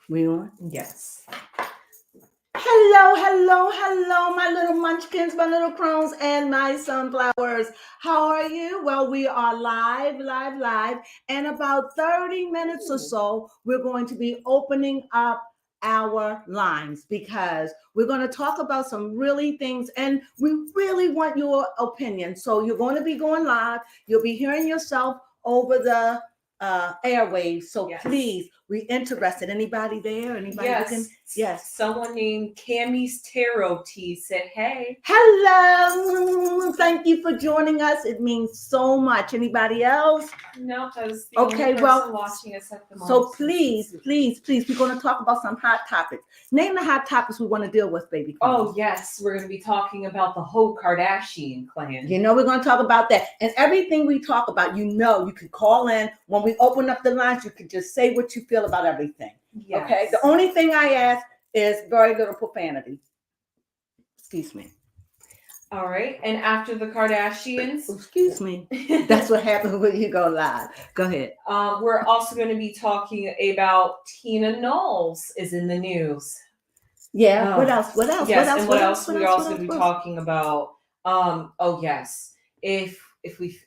We on? Yes. Hello, hello, hello, my little munchkins, my little crones, and my sunflowers. How are you? Well, we are live, live, live. And about 30 minutes or so, we're going to be opening up our lines because we're going to talk about some really things and we really want your opinion. So you're going to be going live. You'll be hearing yourself over the airwaves. So Yes. please, we interested. Anybody there? Anybody looking? Yes. Yes. Someone named Cammy's Tarot Tea said, "Hey." Hello. Thank you for joining us. It means so much. Anybody else? No, that was the Okay, only person well, watching us at the moment. So please, please, please, we're going to talk about some hot topics. Name the hot topics we want to deal with, baby. Oh, yes. We're going to be talking about the whole Kardashian clan. You know, we're going to talk about that. And everything we talk about, you know, you can call in. When we open up the lines, you can just say what you feel about everything. Yes. Okay? The only thing I ask is very little profanity. Excuse me. All right. And after the Kardashians, Excuse me. That's what happens when you go live. Go ahead. We're also going to be talking about Tina Knowles is in the news. Yeah. What else? What else? Yes. What else? And What what else? else? What We're else? also going to be talking about. Oh yes. If we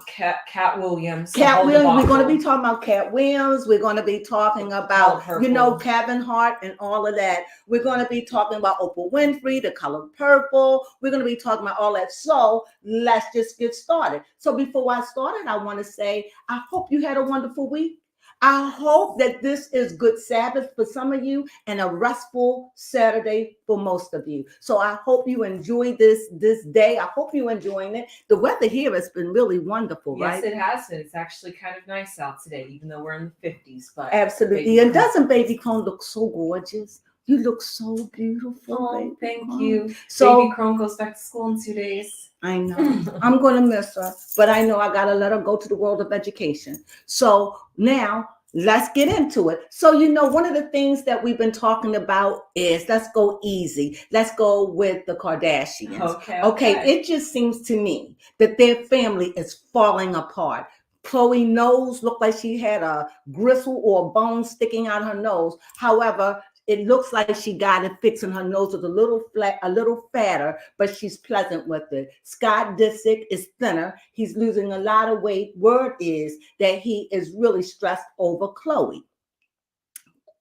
Cat Williams. Cat Williams, we're going to be talking about Cat Williams. We're going to be talking about, Color you know, Purple. Kevin Hart and all of that. We're going to be talking about Oprah Winfrey, The Color Purple. We're going to be talking about all that. So let's just get started. So before I started, I want to say, I hope you had a wonderful week. I hope that this is good Sabbath for some of you and a restful Saturday for most of you. So I hope you enjoy this day. I hope you're enjoying it. The weather here has been really wonderful, right? Yes, it has been. It's actually kind of nice out today, even though we're in the 50s. But absolutely. And doesn't Baby Crone look so gorgeous? You look so beautiful. Oh, baby thank Crone. you. So Baby Crone goes back to school in 2 days. I know. I'm going to miss her, but I know I got to let her go to the world of education. So now let's get into it. So, you know, one of the things that we've been talking about is let's go easy. Let's go with the Kardashians. Okay. It just seems to me that their family is falling apart. Khloe nose looked like she had a gristle or a bone sticking out her nose. However, it looks like she got it fixed and her nose is a little flat, a little fatter, but she's pleasant with it. Scott Disick is thinner. He's losing a lot of weight. Word is that he is really stressed over Khloe.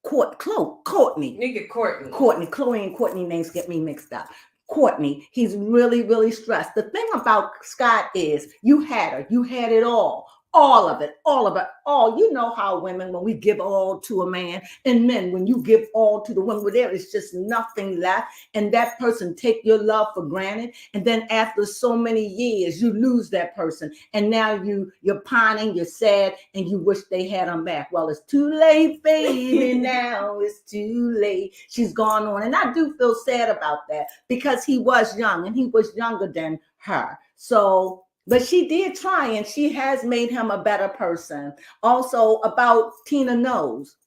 Kourtney. Nigga Kourtney. Khloe and Kourtney names get me mixed up. Kourtney, he's really, really stressed. The thing about Scott is you had her. You had it all. All of it, all of it, all. You know how women, when we give all to a man, and men, when you give all to the woman, there is just nothing left, and that person take your love for granted, and then after so many years, you lose that person, and now you're pining, you're sad, and you wish they had them back. Well, it's too late, baby. Now it's too late. She's gone on, and I do feel sad about that because he was young, and he was younger than her. So. But she did try, and she has made him a better person. Also, about Tina Knowles,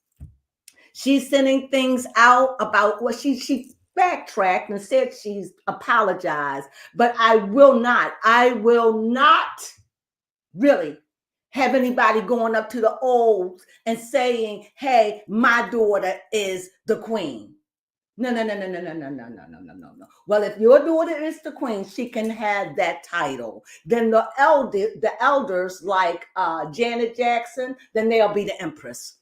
she's sending things out about what she backtracked and said she's apologized. But I will not really have anybody going up to the olds and saying, "Hey, my daughter is the queen." No. Well, if your daughter is the queen, she can have that title. Then the elders like Janet Jackson, then they'll be the empress.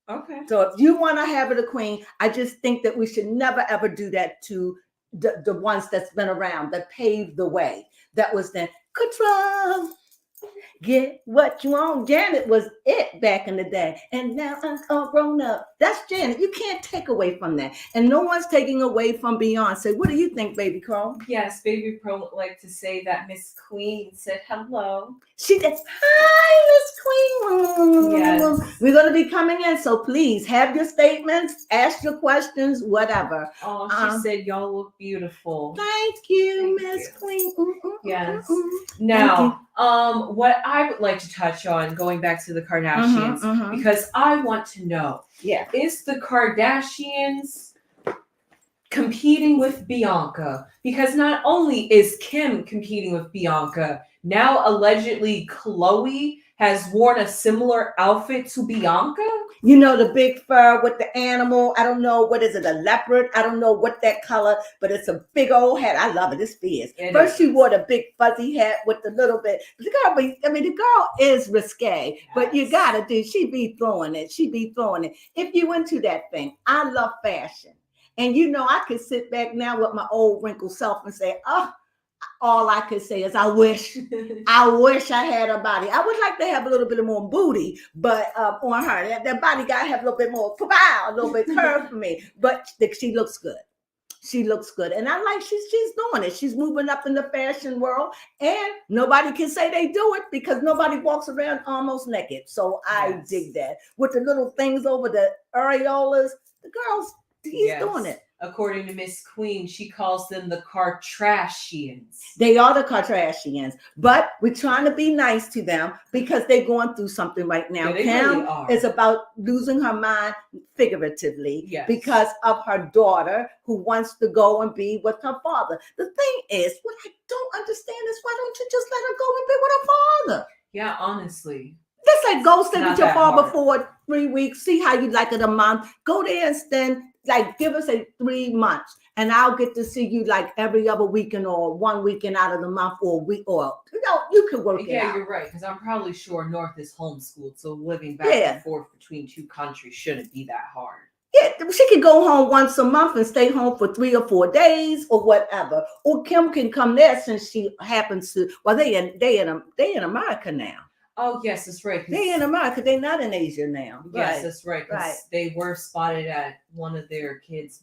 Okay. So if you want to have her the queen, I just think that we should never ever do that to the ones that's been around, that paved the way. That was then control. Get what you want. Janet was it back in the day. And now I'm all grown up. That's Janet. You can't take away from that. And no one's taking away from Beyonce. What do you think, Baby Crow? Yes, Baby Crow would like to say that Miss Queen said hello. She did. Hi, Miss Queen. Yes. We're going to be coming in. So please have your statements, ask your questions, whatever. Oh, she said y'all look beautiful. Thank you, Miss Queen. Yes. Now, what I would like to touch on, going back to the Kardashians, because I want to know, is the Kardashians competing with Bianca? Because not only is Kim competing with Bianca, now allegedly Khloe has worn a similar outfit to Bianca. You know, the big fur with the animal. I don't know, what is it, a leopard? I don't know what that color, but it's a big old hat. I love it. It's fierce. First, she wore the big fuzzy hat with the little bit. The girl is risque, but you gotta do. She be throwing it. If you into that thing, I love fashion, and you know, I could sit back now with my old wrinkled self and say, oh. All I could say is I wish I had a body. I would like to have a little bit more booty, but on her, that body got to have a little bit more, a little bit curve for me. But she looks good. She looks good, and I like she's doing it. She's moving up in the fashion world, and nobody can say they do it because nobody walks around almost naked. So I dig that with the little things over the areolas. The girls, he's doing it. According to Miss Queen, she calls them the Kardashians. They are the Kardashians, but we're trying to be nice to them because they're going through something right now. Kim really is about losing her mind figuratively because of her daughter who wants to go and be with her father. The thing is, what I don't understand is why don't you just let her go and be with her father? Yeah, honestly. Just like go stay with your father for 3 weeks, see how you like it a month. Go there and spend, like, give us 3 months, and I'll get to see you like every other weekend or 1 weekend out of the month or a week, or you could work it out. Yeah, you're right, because I'm probably sure North is homeschooled, so living back and forth between two countries shouldn't be that hard. Yeah, she can go home once a month and stay home for 3 or 4 days or whatever. Or Kim can come there since she happens to. Well, they in America now. Oh, yes, that's right. They're in America. They're not in Asia now. Yes, that's right. They were spotted at one of their kids'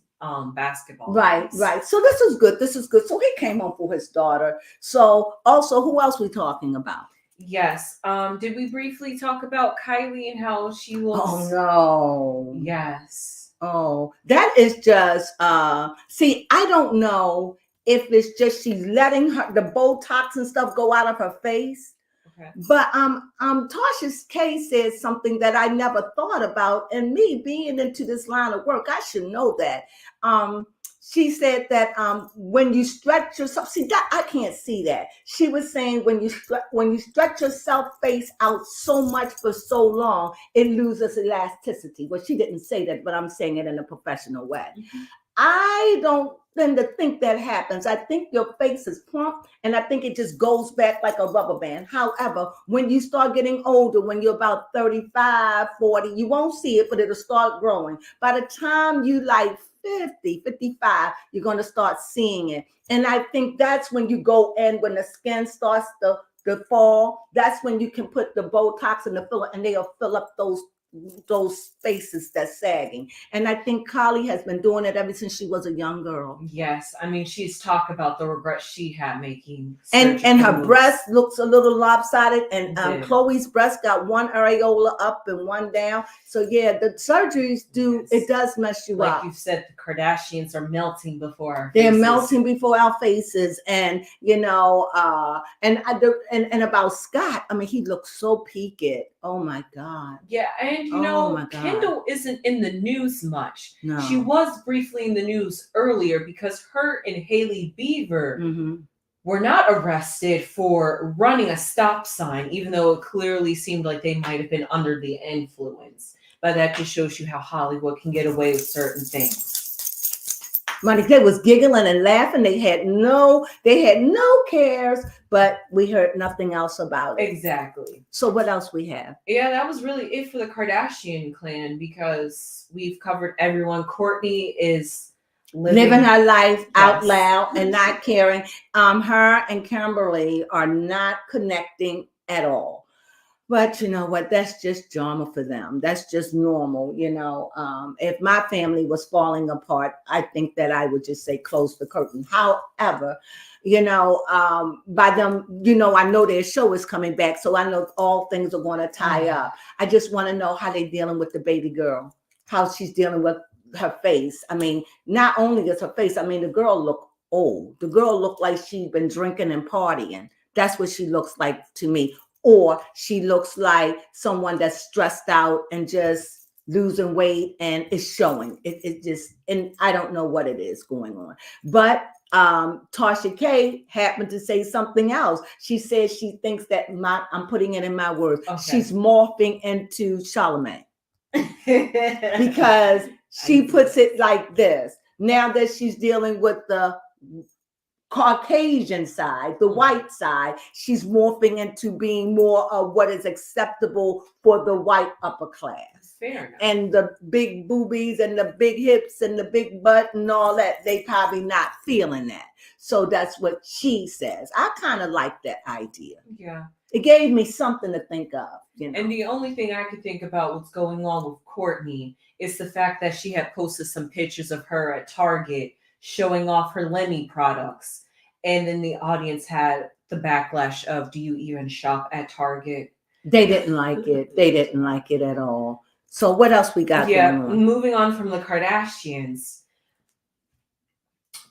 basketball. Right. So this is good. So he came home for his daughter. So also, who else we talking about? Yes. Did we briefly talk about Kylie and how she was? Oh, no. Yes. Oh, that is just, see, I don't know if it's just she's letting the Botox and stuff go out of her face. Okay. But Tasha's case says something that I never thought about, and me being into this line of work, I should know that. She said that when you stretch yourself, see that I can't see that. She was saying when you stretch yourself face out so much for so long, it loses elasticity. Well, she didn't say that, but I'm saying it in a professional way. Mm-hmm. I don't tend to think that happens. I think your face is plump, and I think it just goes back like a rubber band. However, when you start getting older, when you're about 35, 40, you won't see it, but it'll start growing. By the time you like 50, 55, you're going to start seeing it. And I think that's when you go in, when the skin starts to fall, that's when you can put the Botox and the filler, and they'll fill up those spaces that's sagging. And I think Kylie has been doing it ever since she was a young girl. Yes, I mean, she's talked about the regrets she had making, and her breast looks a little lopsided, and Khloe's breast got one areola up and one down. So yeah, the surgeries it does mess you up. Like you said, the Kardashians are melting before our faces. They're melting before our faces, and you know, and about Scott, I mean, he looks so peaked. Oh my God. Yeah, and you know, Kendall isn't in the news much. No. She was briefly in the news earlier because her and Hailey Bieber were not arrested for running a stop sign, even though it clearly seemed like they might have been under the influence. But that just shows you how Hollywood can get away with certain things. They was giggling and laughing. They had no cares, but we heard nothing else about it. Exactly. So what else we have? Yeah, that was really it for the Kardashian clan because we've covered everyone. Kourtney is living her life out loud and not caring. Her and Kimberly are not connecting at all. But you know what? That's just drama for them. That's just normal. You know, if my family was falling apart, I think that I would just say close the curtain. However, you know, by them, you know, I know their show is coming back, so I know all things are going to tie up. I just want to know how they're dealing with the baby girl, how she's dealing with her face. I mean, not only is her face, I mean, the girl looked old. The girl looked like she'd been drinking and partying. That's what she looks like to me. Or she looks like someone that's stressed out and just losing weight and it's showing. It just, and I don't know what it is going on. But Tasha K happened to say something else. She said she thinks that I'm putting it in my words. Okay. She's morphing into Charlamagne. because she puts it like this. Now that she's dealing with the Caucasian side, the white side, she's morphing into being more of what is acceptable for the white upper class. Fair enough. And the big boobies and the big hips and the big butt and all that, they probably not feeling that. So that's what she says. I kind of like that idea. Yeah. It gave me something to think of, you know. And the only thing I could think about what's going on with Courtney is the fact that she had posted some pictures of her at Target showing off her Lenny products. And then the audience had the backlash of, do you even shop at Target? They didn't like it. They didn't like it at all. So what else we got going on? Moving on from the Kardashians.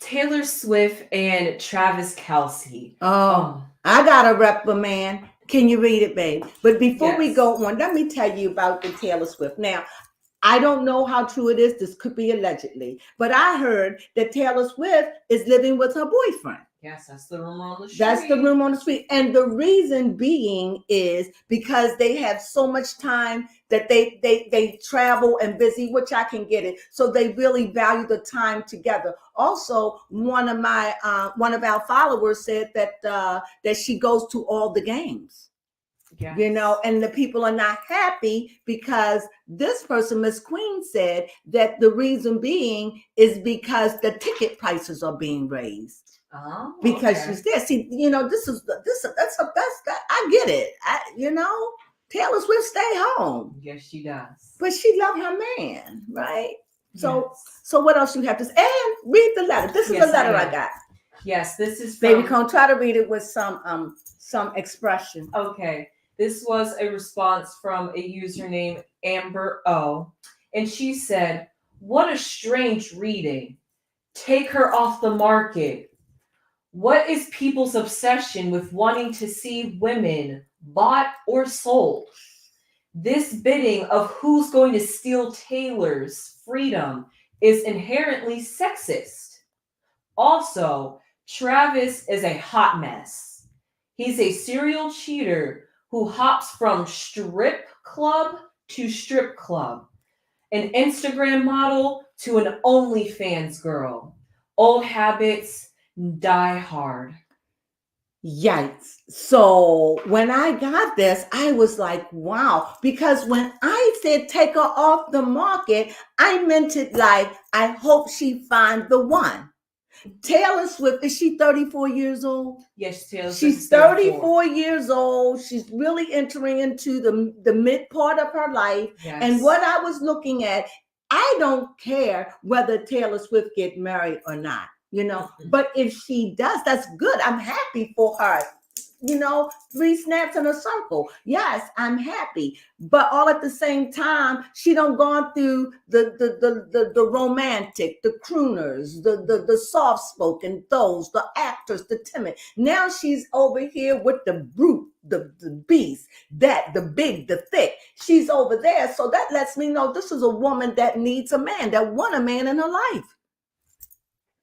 Taylor Swift and Travis Kelce. Oh, I got a reprimand. Can you read it, babe? But before we go on, let me tell you about the Taylor Swift. Now, I don't know how true it is. This could be allegedly. But I heard that Taylor Swift is living with her boyfriend. Yes, that's the rumor on the street. That's the rumor on the street. And the reason being is because they have so much time that they travel and busy, which I can get it. So they really value the time together. Also, one of our followers said that she goes to all the games. Yes. You know, and the people are not happy because this person, Miss Queen, said that the reason being is because the ticket prices are being raised. Oh, because she's there. See, you know, that's I get it. Taylor Swift stay home. Yes, she does. But she love her man, right? So what else you have to say? And read the letter. This is the letter I got. Yes, this is from... Baby, come try to read it with some expression. Okay. This was a response from a user named Amber O. And she said, "What a strange reading. Take her off the market. What is people's obsession with wanting to see women bought or sold? This bidding of who's going to steal Taylor's freedom is inherently sexist. Also, Travis is a hot mess. He's a serial cheater who hops from strip club to strip club, an Instagram model to an OnlyFans girl. Old habits die hard." Yikes. So when I got this, I was like, wow, because when I said take her off the market, I meant it like, I hope she find the one. Taylor Swift, is she 34 years old? Yes, Taylor Swift. She's 34 years old. She's really entering into the mid part of her life. Yes. And what I was looking at, I don't care whether Taylor Swift get married or not. You know, but if she does, that's good. I'm happy for her. You know, 3 snaps in a circle. Yes, I'm happy. But all at the same time, she done gone through the romantic, the crooners, the soft-spoken, the actors, the timid. Now she's over here with the brute, the beast, the big, the thick. She's over there. So that lets me know this is a woman that needs a man, that want a man in her life.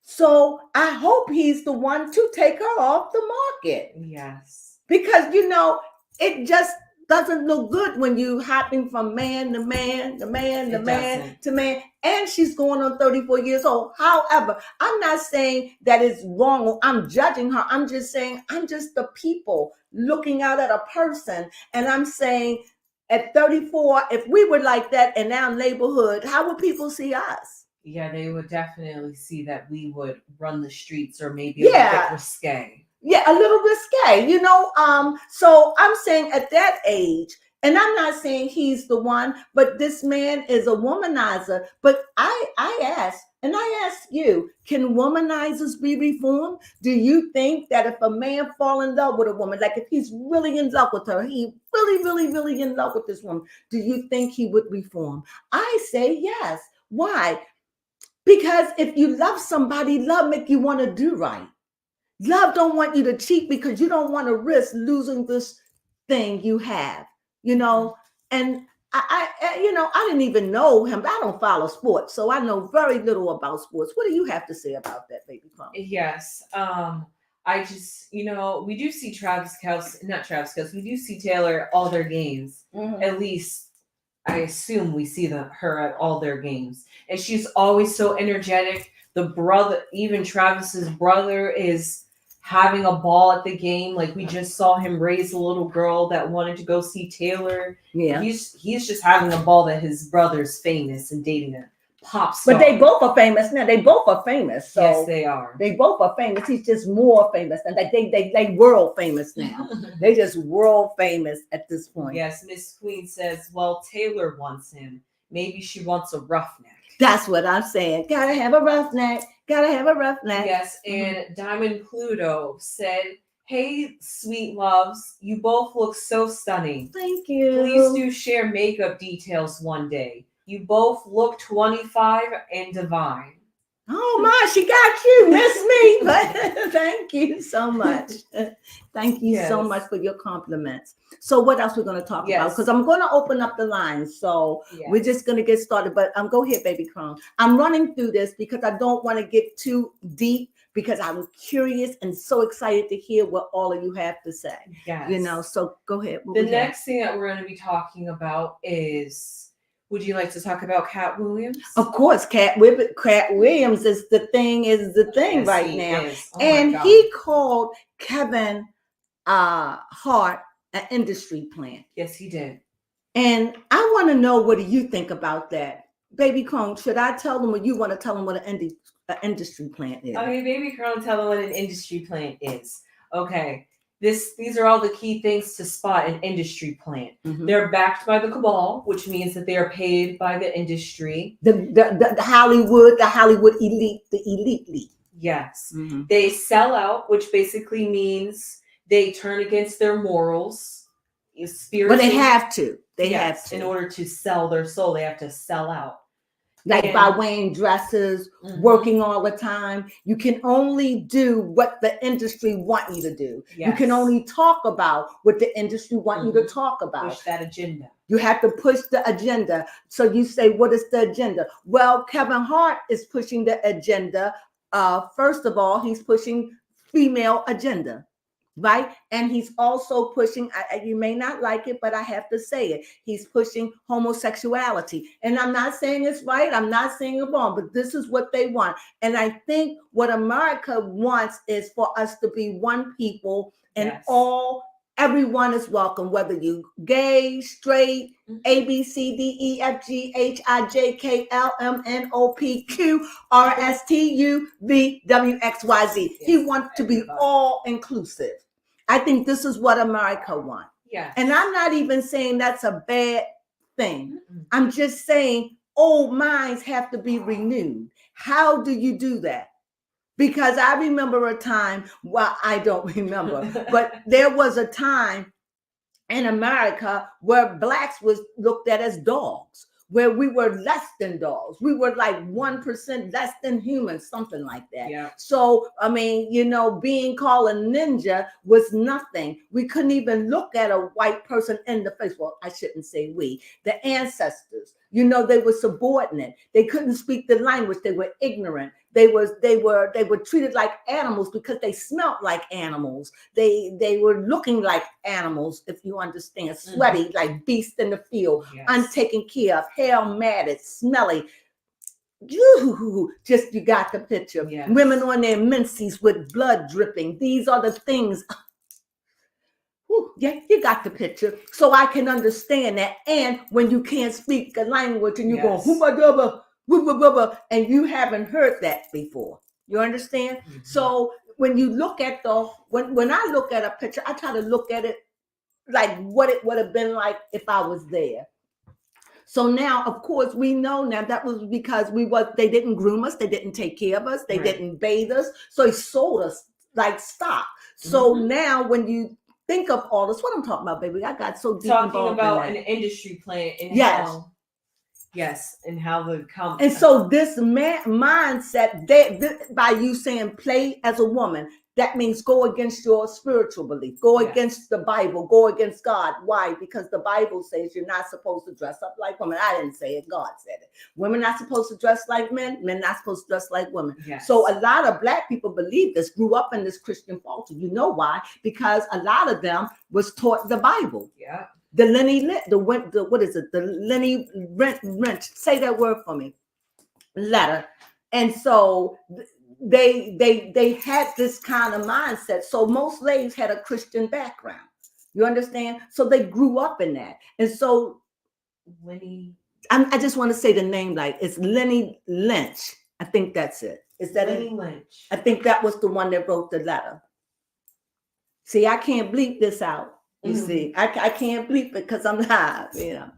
So I hope he's the one to take her off the market. Yes. Because, you know, it just doesn't look good when you hopping from man to man, to man, to man, to man. And she's going on 34 years old. However, I'm not saying that it's wrong or I'm judging her. I'm just saying I'm just the people looking out at a person. And I'm saying at 34, if we were like that in our neighborhood, how would people see us? Yeah, they would definitely see that we would run the streets or maybe a little bit risque. Yeah, a little risque, you know. So I'm saying at that age, and I'm not saying he's the one, but this man is a womanizer. But I ask, and I ask you, can womanizers be reformed? Do you think that if a man fall in love with a woman, like if he's really in love with her, he really in love with this woman, do you think he would reform? I say yes. Why? Because if you love somebody, love make you want to do right. Love don't want you to cheat because you don't want to risk losing this thing you have, you know. And I didn't even know him. I don't follow sports, so I know very little about sports. What do you have to say about that, baby? Yes. I just, we do see not Travis Kelce, we do see Taylor all their games, at least I assume we see her at all their games, and she's always so energetic. The brother, even Travis's brother, is having a ball at the game. Like we just saw him raise a little girl that wanted to go see Taylor. Yeah. He's just having a ball that his brother's famous and dating a pop star. But they both are famous now. They both are famous. So yes, they are. They both are famous. He's just more famous, and they world famous now. They just world famous at this point. Yes, Miss Queen says, well, Taylor wants him. Maybe she wants a roughneck. That's what I'm saying. Gotta have a roughneck. Gotta have a roughneck. Yes, and Diamond Pluto said, hey, sweet loves, you both look so stunning. Thank you. Please do share makeup details one day. You both look 25 and divine. Oh my, she got you, miss me. But thank you so much. Thank you so much for your compliments. So what else we're going to talk about? Because I'm going to open up the lines. So we're just going to get started. But go ahead, baby Crone. I'm running through this because I don't want to get too deep, because I'm curious and so excited to hear what all of you have to say. Yes. So go ahead. The next thing that we're going to be talking about is, would you like to talk about Cat Williams? Of course, Cat Williams is the thing yes, right now. Oh, and he called Kevin Hart an industry plant. Yes, he did. And I want to know, what do you think about that? Baby Crone, should I tell them, or you want to tell them what an industry plant is? Okay, Baby Crone, tell them what an industry plant is. Okay. These are all the key things to spot an industry plant. Mm-hmm. They're backed by the cabal, which means that they are paid by the industry. The Hollywood elite, the elite. Yes. Mm-hmm. They sell out, which basically means they turn against their morals. But they have to. They have to. In order to sell their soul, they have to sell out. Like by wearing dresses, working all the time. You can only do what the industry want you to do. Yes. You can only talk about what the industry want you to talk about. Push that agenda. You have to push the agenda. So you say, what is the agenda? Well, Kevin Hart is pushing the agenda. First of all, he's pushing female agenda. Right. And he's also pushing, you may not like it, but I have to say it. He's pushing homosexuality. And I'm not saying it's right. I'm not saying it's wrong, but this is what they want. And I think what America wants is for us to be one people, and everyone is welcome, whether you gay, straight, A, B, C, D, E, F, G, H, I, J, K, L, M, N, O, P, Q, R, S, T, U, V, W, X, Y, Z. He wants to be all inclusive. I think this is what America wants. Yeah. And I'm not even saying that's a bad thing. I'm just saying old minds have to be renewed. How do you do that? Because I remember a time, well, I don't remember, but there was a time in America where blacks was looked at as dogs, where we were less than dogs. We were like 1% less than humans, something like that. Yeah. So, I mean, being called a ninja was nothing. We couldn't even look at a white person in the face. Well, I shouldn't say we, the ancestors, they were subordinate. They couldn't speak the language. They were ignorant. They were treated like animals because they smelt like animals. They were looking like animals, if you understand, sweaty, like beasts in the field, untaken care of, hair matted, smelly. You got the picture. Yes. Women on their menses with blood dripping. These are the things. Yeah, you got the picture. So I can understand that. And when you can't speak a language and you go, and you haven't heard that before. You understand? Mm-hmm. So when you look at when I look at a picture, I try to look at it like what it would have been like if I was there. So now, of course, we know now that was because they didn't groom us, they didn't take care of us, they didn't bathe us, so he sold us like stock. So now when you think of all this, what I'm talking about, baby, I got so deep talking about an industry plant and how the and so this mindset, by you saying play as a woman, that means go against your spiritual belief, go against the Bible, go against God. Why? Because the Bible says you're not supposed to dress up like women. I didn't say it, God said it. Women not supposed to dress like men, men not supposed to dress like women. Yes. So a lot of Black people believe this, grew up in this Christian culture. You know why? Because a lot of them was taught the Bible. Yeah. The Lenny Lynch, what is it? The Lenny Lynch, say that word for me. Letter. And so they had this kind of mindset. So most slaves had a Christian background. You understand? So they grew up in that. And so Lenny. I just want to say the name, like it's Lenny Lynch. I think that's it. Is that Lenny it? Lynch. I think that was the one that wrote the letter. See, I can't bleep this out. You see, I can't bleep it because I'm live, you know.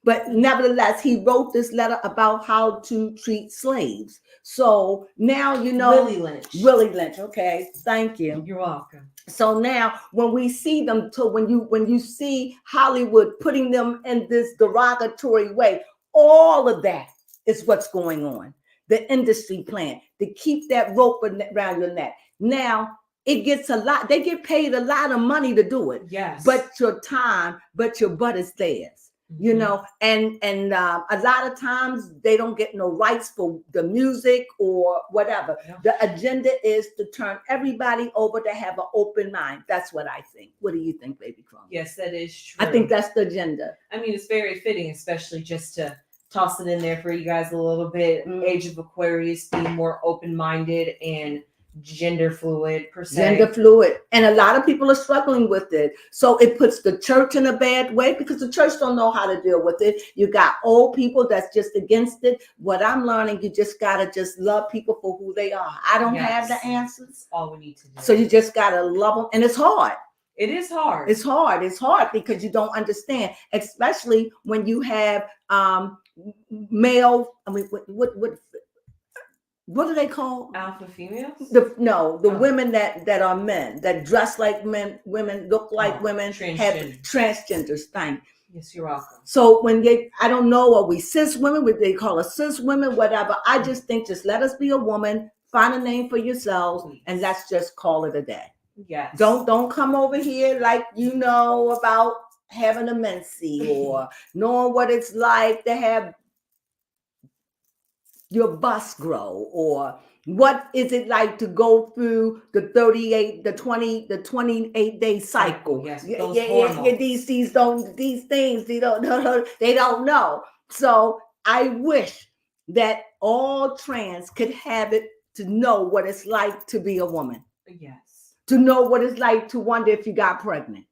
But nevertheless, he wrote this letter about how to treat slaves. So now you know. Willie Lynch. Willie Lynch. Okay, thank you. You're welcome. So now when we see them, when you see Hollywood putting them in this derogatory way, all of that is what's going on. The industry plan to keep that rope around your neck. Now it gets a lot. They get paid a lot of money to do it. Yes. But your time, but your butt is theirs. You know, and a lot of times they don't get no rights for the music or whatever. Yeah. The agenda is to turn everybody over to have an open mind. That's what I think. What do you think, Baby Crumb? Yes, that is true. I think that's the agenda. I mean, it's very fitting, especially just to toss it in there for you guys a little bit. Age of Aquarius, being more open-minded and gender fluid per se. Gender fluid. And a lot of people are struggling with it. So it puts the church in a bad way because the church don't know how to deal with it. You got old people that's just against it. What I'm learning, you just got to just love people for who they are. I don't have the answers. That's all we need to do. So you just got to love them. And it's hard. It is hard. It's hard. It's hard because you don't understand, especially when you have male, I mean, what do they call alpha females? The women that are men, that dress like men, women look like women, have transgenders. Thank. Yes, you're welcome. So when I don't know, are we cis women? What they call us cis women, whatever. I just think just let us be a woman, find a name for yourselves, and let's just call it a day. Yes. Don't come over here like you know about having a menses or knowing what it's like to have your bust grow, or what is it like to go through the 28-day cycle. Yes, these things they don't know. So I wish that all trans could have it to know what it's like to be a woman. Yes. To know what it's like to wonder if you got pregnant.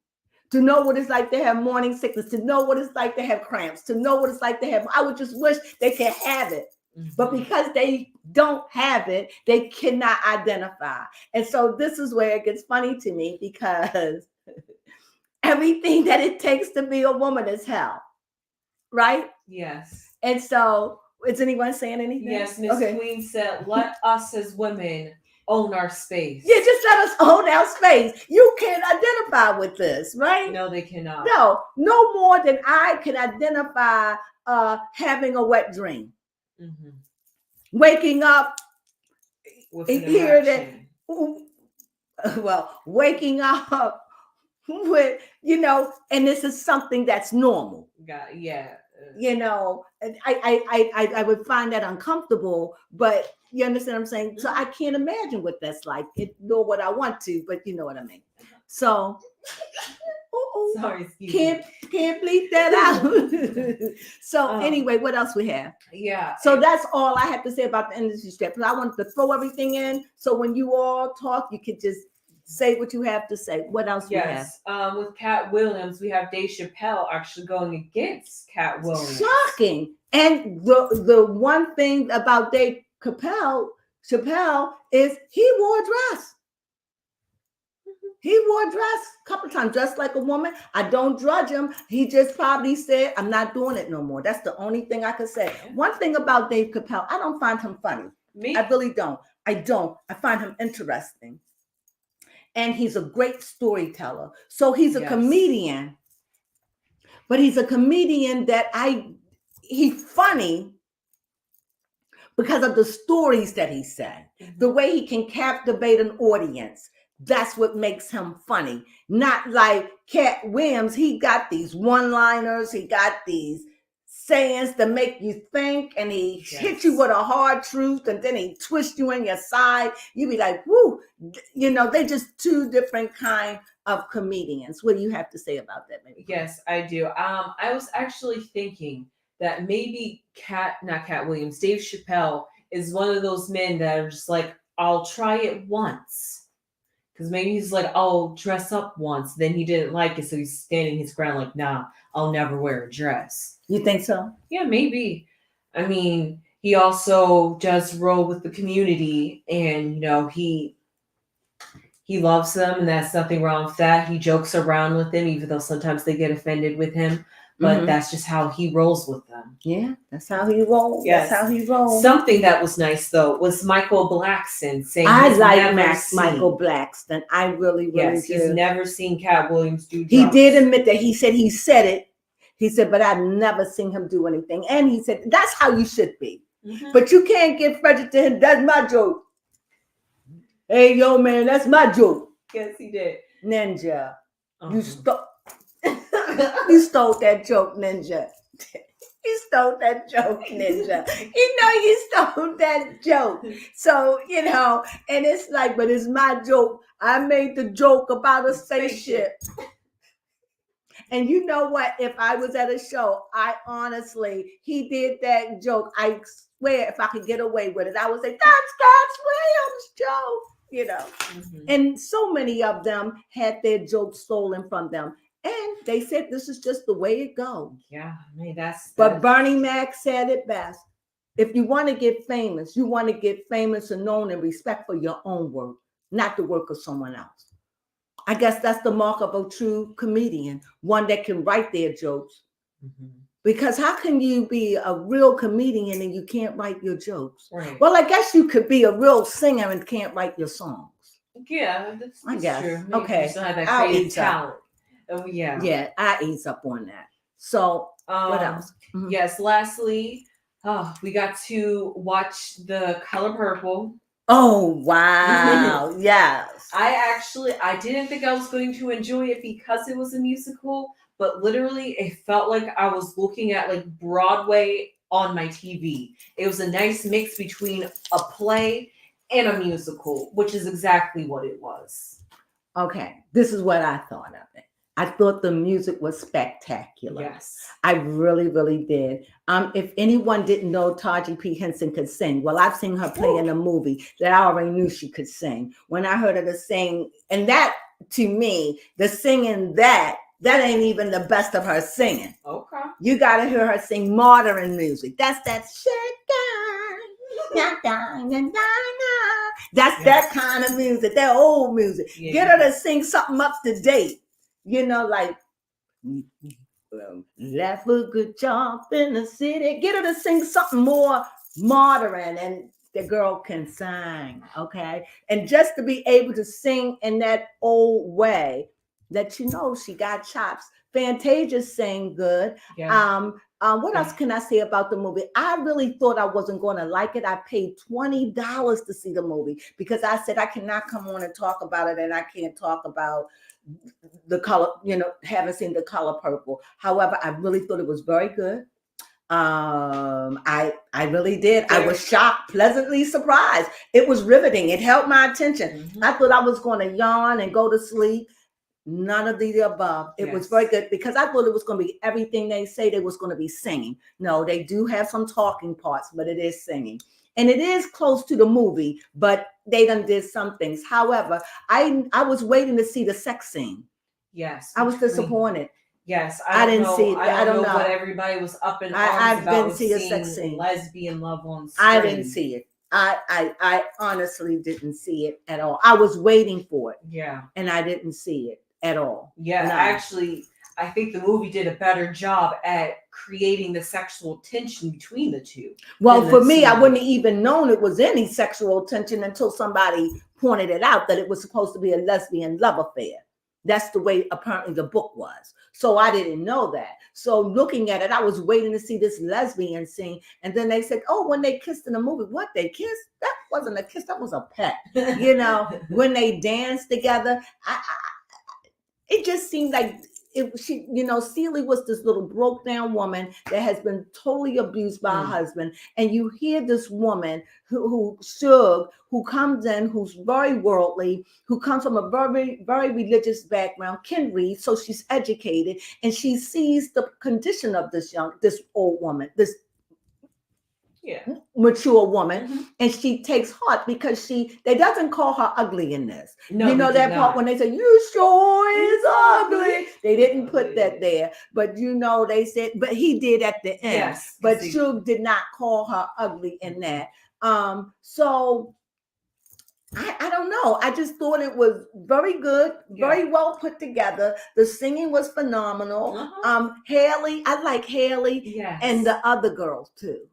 To know what it's like to have morning sickness. To know what it's like to have cramps. To know what it's like to have. I would just wish they could have it. But because they don't have it, they cannot identify. And so this is where it gets funny to me, because everything that it takes to be a woman is hell. Right? Yes. And so is anyone saying anything? Yes, Miss Queen said, let us as women own our space. Yeah, just let us own our space. You can't identify with this, right? No, they cannot. No more than I can identify having a wet dream. Mm-hmm. Waking up, waking up with, and this is something that's normal. Yeah. I would find that uncomfortable, but you understand what I'm saying? So I can't imagine what that's like, nor what I want to, but you know what I mean. So sorry, can't bleep that out. So anyway, what else we have? Yeah. So that's all I have to say about the industry strap. I wanted to throw everything in, so when you all talk, you could just say what you have to say. What else we have? With Cat Williams, we have Dave Chappelle actually going against Cat Williams. Shocking. And the one thing about Dave Chappelle is he wore a dress. He wore a dress a couple of times, dressed like a woman. I don't judge him. He just probably said, I'm not doing it no more. That's the only thing I could say. One thing about Dave Chappelle, I don't find him funny. Me? I really don't. I find him interesting. And he's a great storyteller. So he's a comedian. But he's a comedian that he's funny because of the stories that he said. Mm-hmm. The way he can captivate an audience. That's what makes him funny. Not like Cat Williams. He got these one-liners. He got these sayings to make you think, and he hit you Yes. with a hard truth, and then he twist you in your side. You be like, whoo, they just two different kind of comedians. What do you have to say about that, maybe? Yes, I do. I was actually thinking that maybe not Cat Williams, Dave Chappelle is one of those men that are just like, I'll try it once. Because maybe he's like, I'll dress up once. Then he didn't like it, so he's standing his ground like, nah, I'll never wear a dress. You think so? Yeah, maybe. I mean, he also does roll with the community, and he loves them, and that's nothing wrong with that. He jokes around with them, even though sometimes they get offended with him. But that's just how he rolls with them. Yeah, that's how he rolls. Yes. That's how he rolls. Something that was nice, though, was Michael Blackson saying I he's like never Michael Blackson. I really, really do. He's never seen Cat Williams do drugs. He did admit that. He said it. He said, but I've never seen him do anything. And he said, that's how you should be. Mm-hmm. But you can't get Frederick to him. That's my joke. Hey, yo, man, that's my joke. Yes, he did. Ninja. Uh-huh. You stole that joke, Ninja. You stole that joke, Ninja. You stole that joke. So, and it's like, but it's my joke. I made the joke about a spaceship. And you know what? If I was at a show, he did that joke. I swear, if I could get away with it, I would say, that's Cat Williams' joke, Mm-hmm. And so many of them had their jokes stolen from them. And they said, this is just the way it goes. Yeah, I mean, But Bernie Mac said it best. If you want to get famous, you want to get famous and known and respect for your own work, not the work of someone else. I guess that's the mark of a true comedian, one that can write their jokes. Mm-hmm. Because how can you be a real comedian and you can't write your jokes? Right. Well, I guess you could be a real singer and can't write your songs. Yeah, that's I guess. true. Maybe Okay. You still have that I'll creative ease up. talent. Oh, yeah. Yeah, I ease up on that. So what else? Mm-hmm. Yes, lastly, we got to watch The Color Purple. Oh, wow. Yes. I didn't think I was going to enjoy it because it was a musical, but literally it felt like I was looking at like Broadway on my TV. It was a nice mix between a play and a musical, which is exactly what it was. Okay, this is what I thought of it. I thought the music was spectacular. Yes. I really, really did. If anyone didn't know Taraji P. Henson could sing, well, I've seen her play in a movie that I already knew she could sing. When I heard her sing, and that, to me, the singing that ain't even the best of her singing. Okay. You got to hear her sing modern music. That's that shit. That's that kind of music, that old music. Yeah. Get her to sing something up to date. Like left a good job in the city. Get her to sing something more modern, and the girl can sing, okay? And just to be able to sing in that old way, that she got chops. Fantasia sang good. Yeah. What else can I say about the movie? I really thought I wasn't going to like it. I paid $20 to see the movie because I said I cannot come on and talk about it, and I can't talk about the color, haven't seen The Color Purple. However, I really thought it was very good. I really did. I was shocked, pleasantly surprised. It was riveting. It held my attention. Mm-hmm. I thought I was going to yawn and go to sleep. None of the above. It was very good because I thought it was going to be everything they say they was going to be singing. No, they do have some talking parts, but it is singing. And it is close to the movie, but they done did some things. However, I was waiting to see the sex scene. Yes. I was disappointed. Yes, I didn't see it. I don't know what everybody was up in arms about. Didn't see a sex scene. Lesbian love on screen. I didn't see it. I honestly didn't see it at all. I was waiting for it. Yeah. And I didn't see it at all. Yeah, no. Actually, I think the movie did a better job at creating the sexual tension between the two. Well, for me, I wouldn't have even known it was any sexual tension until somebody pointed it out that it was supposed to be a lesbian love affair. That's the way apparently the book was. So I didn't know that. So looking at it, I was waiting to see this lesbian scene. And then they said, oh, when they kissed in the movie, what, they kissed? That wasn't a kiss, that was a pet. When they danced together, it just seemed like she, Celie was this little broke down woman that has been totally abused by her husband. And you hear this woman who Suge, who comes in, who's very worldly, who comes from a very, very religious background, can read, so she's educated, and she sees the condition of this old woman, this mature woman, and she takes heart because they doesn't call her ugly in this. No, you know that part when they say you sure is ugly. They didn't put that there, but they said, but he did at the end. Yes, but Suge did not call her ugly in that. So I don't know. I just thought it was very good, very well put together. The singing was phenomenal. Haley, I like Haley, and the other girls too.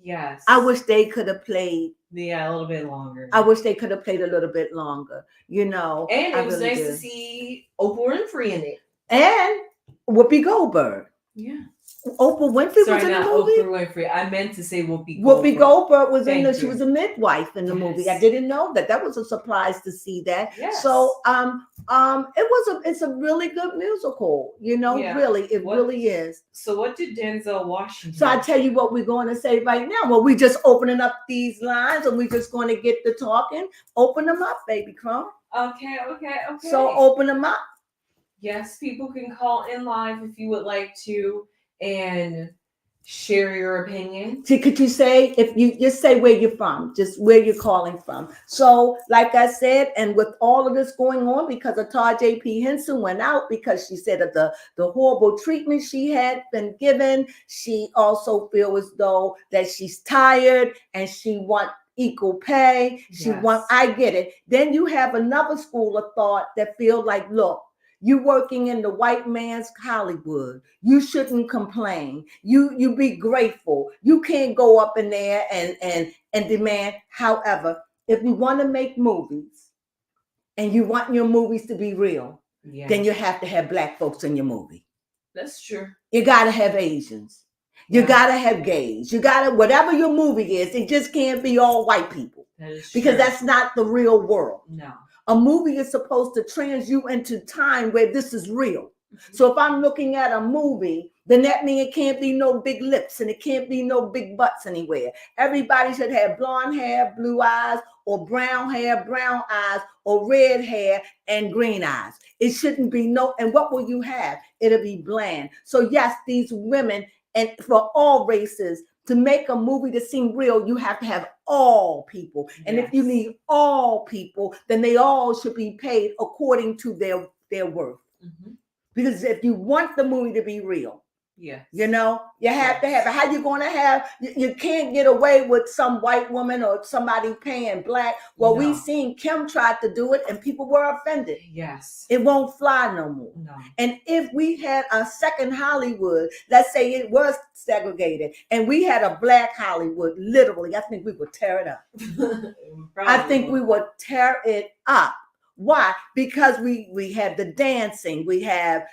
Yes. I wish they could have played. A little bit longer. I wish they could have played a little bit longer, And it was nice to see Oprah Winfrey in it. And Whoopi Goldberg. Yeah. Oprah Winfrey was in the movie. Oprah Winfrey. I meant to say Whoopi Goldberg. Whoopi Goldberg was in she was a midwife in the movie. I didn't know that. That was a surprise to see that. Yes. So it's a really good musical, really. It really is. So what did Denzel Washington So I tell you what we're going to say right now. Well, we're just opening up these lines and we're just going to get to talking. Open them up, baby Crumb. Okay. So open them up. Yes, people can call in live if you would like to and share your opinion. See, could you say, if you just say where you're from, just where you're calling from. So, like I said, and with all of this going on, because Tarjay P. Henson went out because she said of the horrible treatment she had been given, she also feels as though that she's tired and she wants equal pay. I get it. Then you have another school of thought that feel like, look, you working in the white man's Hollywood. You shouldn't complain. You be grateful. You can't go up in there and demand. However, if you want to make movies and you want your movies to be real, then you have to have black folks in your movie. That's true. You got to have Asians. You got to have gays. You got to, whatever your movie is, it just can't be all white people. That is because true. That's not the real world. No. A movie is supposed to trans you into time where this is real. So if I'm looking at a movie, then that means it can't be no big lips and it can't be no big butts anywhere. Everybody should have blonde hair, blue eyes, or brown hair, brown eyes, or red hair and green eyes. It shouldn't be and what will you have? It'll be bland. So yes, these women, and for all races, to make a movie to seem real, you have to have all people. And if you need all people, then they all should be paid according to their worth. Because if you want the movie to be real, you have to have it. How you going to have, you can't get away with some white woman or somebody paying black. Well, we seen Kim tried to do it and people were offended. Yes. It won't fly no more. No. And if we had a second Hollywood, let's say it was segregated and we had a black Hollywood, literally, I think we would tear it up. I think we would tear it up. Why? Because we have the dancing, we have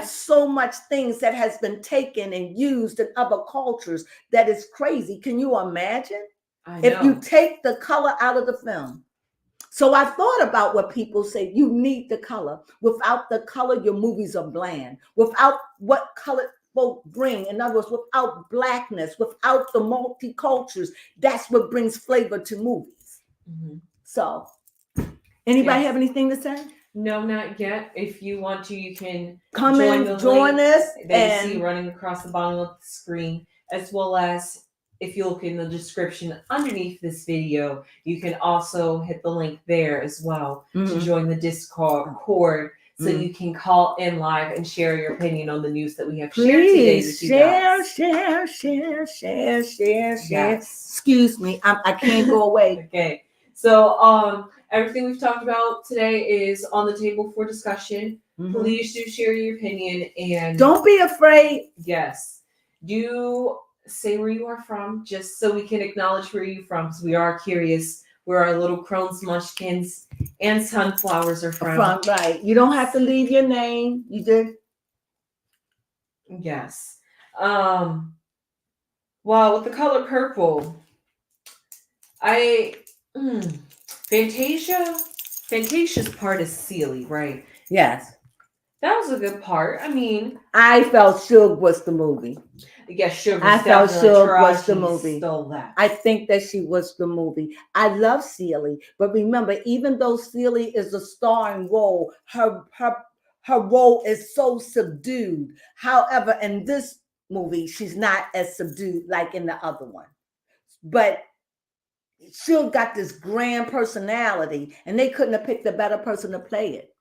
so much things that has been taken and used in other cultures that is crazy. Can you imagine? If you take the color out of the film? So I thought about what people say, you need the color. Without the color, your movies are bland. Without what color folk bring, in other words, without blackness, without the multicultures, that's what brings flavor to movies. So, anybody have anything to say? No, not yet. If you want to, you can come and join us. That you see running across the bottom of the screen, as well as if you look in the description underneath this video, you can also hit the link there as well to join the Discord so you can call in live and share your opinion on the news that we have shared today with you guys. Share. Yes. Excuse me, I can't go away. Okay. So everything we've talked about today is on the table for discussion. Please do share your opinion and don't be afraid. Yes. Do say where you are from, just so we can acknowledge where you're from, because we are curious where our little crones, munchkins, and sunflowers are from. Right. You don't have to leave your name. You did. Yes. Well, with the color purple, Fantasia's part is Celie, right? Yes. That was a good part. I mean, I felt Suge was the movie. Yes, Suge I was felt definitely Suge was the Taraji movie. stole that. I think that she was the movie. I love Celie, but remember, even though Celie is a starring role, her role is so subdued. However, in this movie, she's not as subdued like in the other one. But Suge got this grand personality, and they couldn't have picked a better person to play it.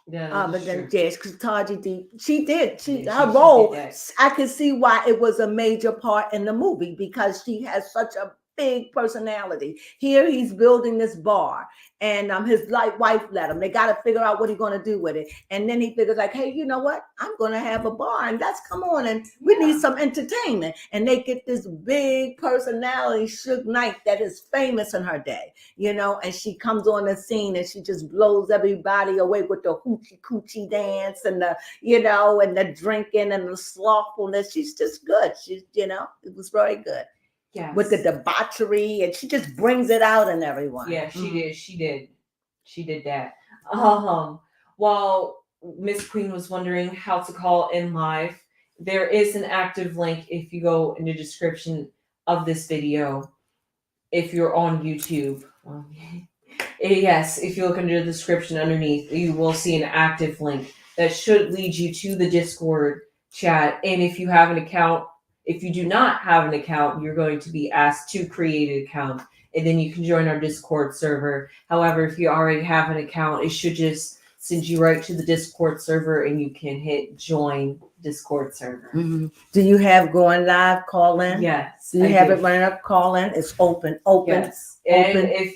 Yeah, But then true. Jess, because Taji D, she did. Yeah, Her role, did that. I could see why it was a major part in the movie because she has such a big personality. Here he's building this bar, and his wife let him. They got to figure out what he's going to do with it, and then he figures like, hey, you know what? I'm going to have a bar, and let's come on, and we need some entertainment. And they get this big personality, Suge Knight, that is famous in her day, you know. And she comes on the scene, and she just blows everybody away with the hoochie coochie dance and the, you know, and the drinking and the slothfulness. She's just good. She's, you know, it was very good. Yes. With the debauchery, and she just brings it out in everyone. Yeah, she did that. While Miss Queen was wondering how to call in live, there is an active link if you go in the description of this video. If you're on YouTube, yes, if you look under the description underneath, you will see an active link that should lead you to the Discord chat. And if you have an account, if you do not have an account, you're going to be asked to create an account, and then you can join our Discord server. However, if you already have an account, it should just send you right to the Discord server, and you can hit join Discord server. Mm-hmm. Do you have going live call in? Yes. Do you have it running up call in? It's open. Yes. And if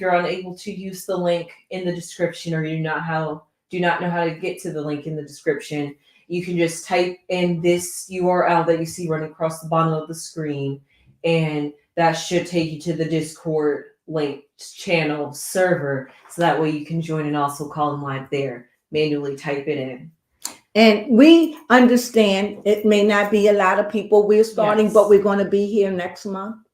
you're unable to use the link in the description, or you do not know how to get to the link in the description, you can just type in this URL that you see running across the bottom of the screen, and that should take you to the Discord link channel server, so that way you can join and also call in live there. Manually type it in. And we understand it may not be a lot of people we're starting, but we're going to be here next month,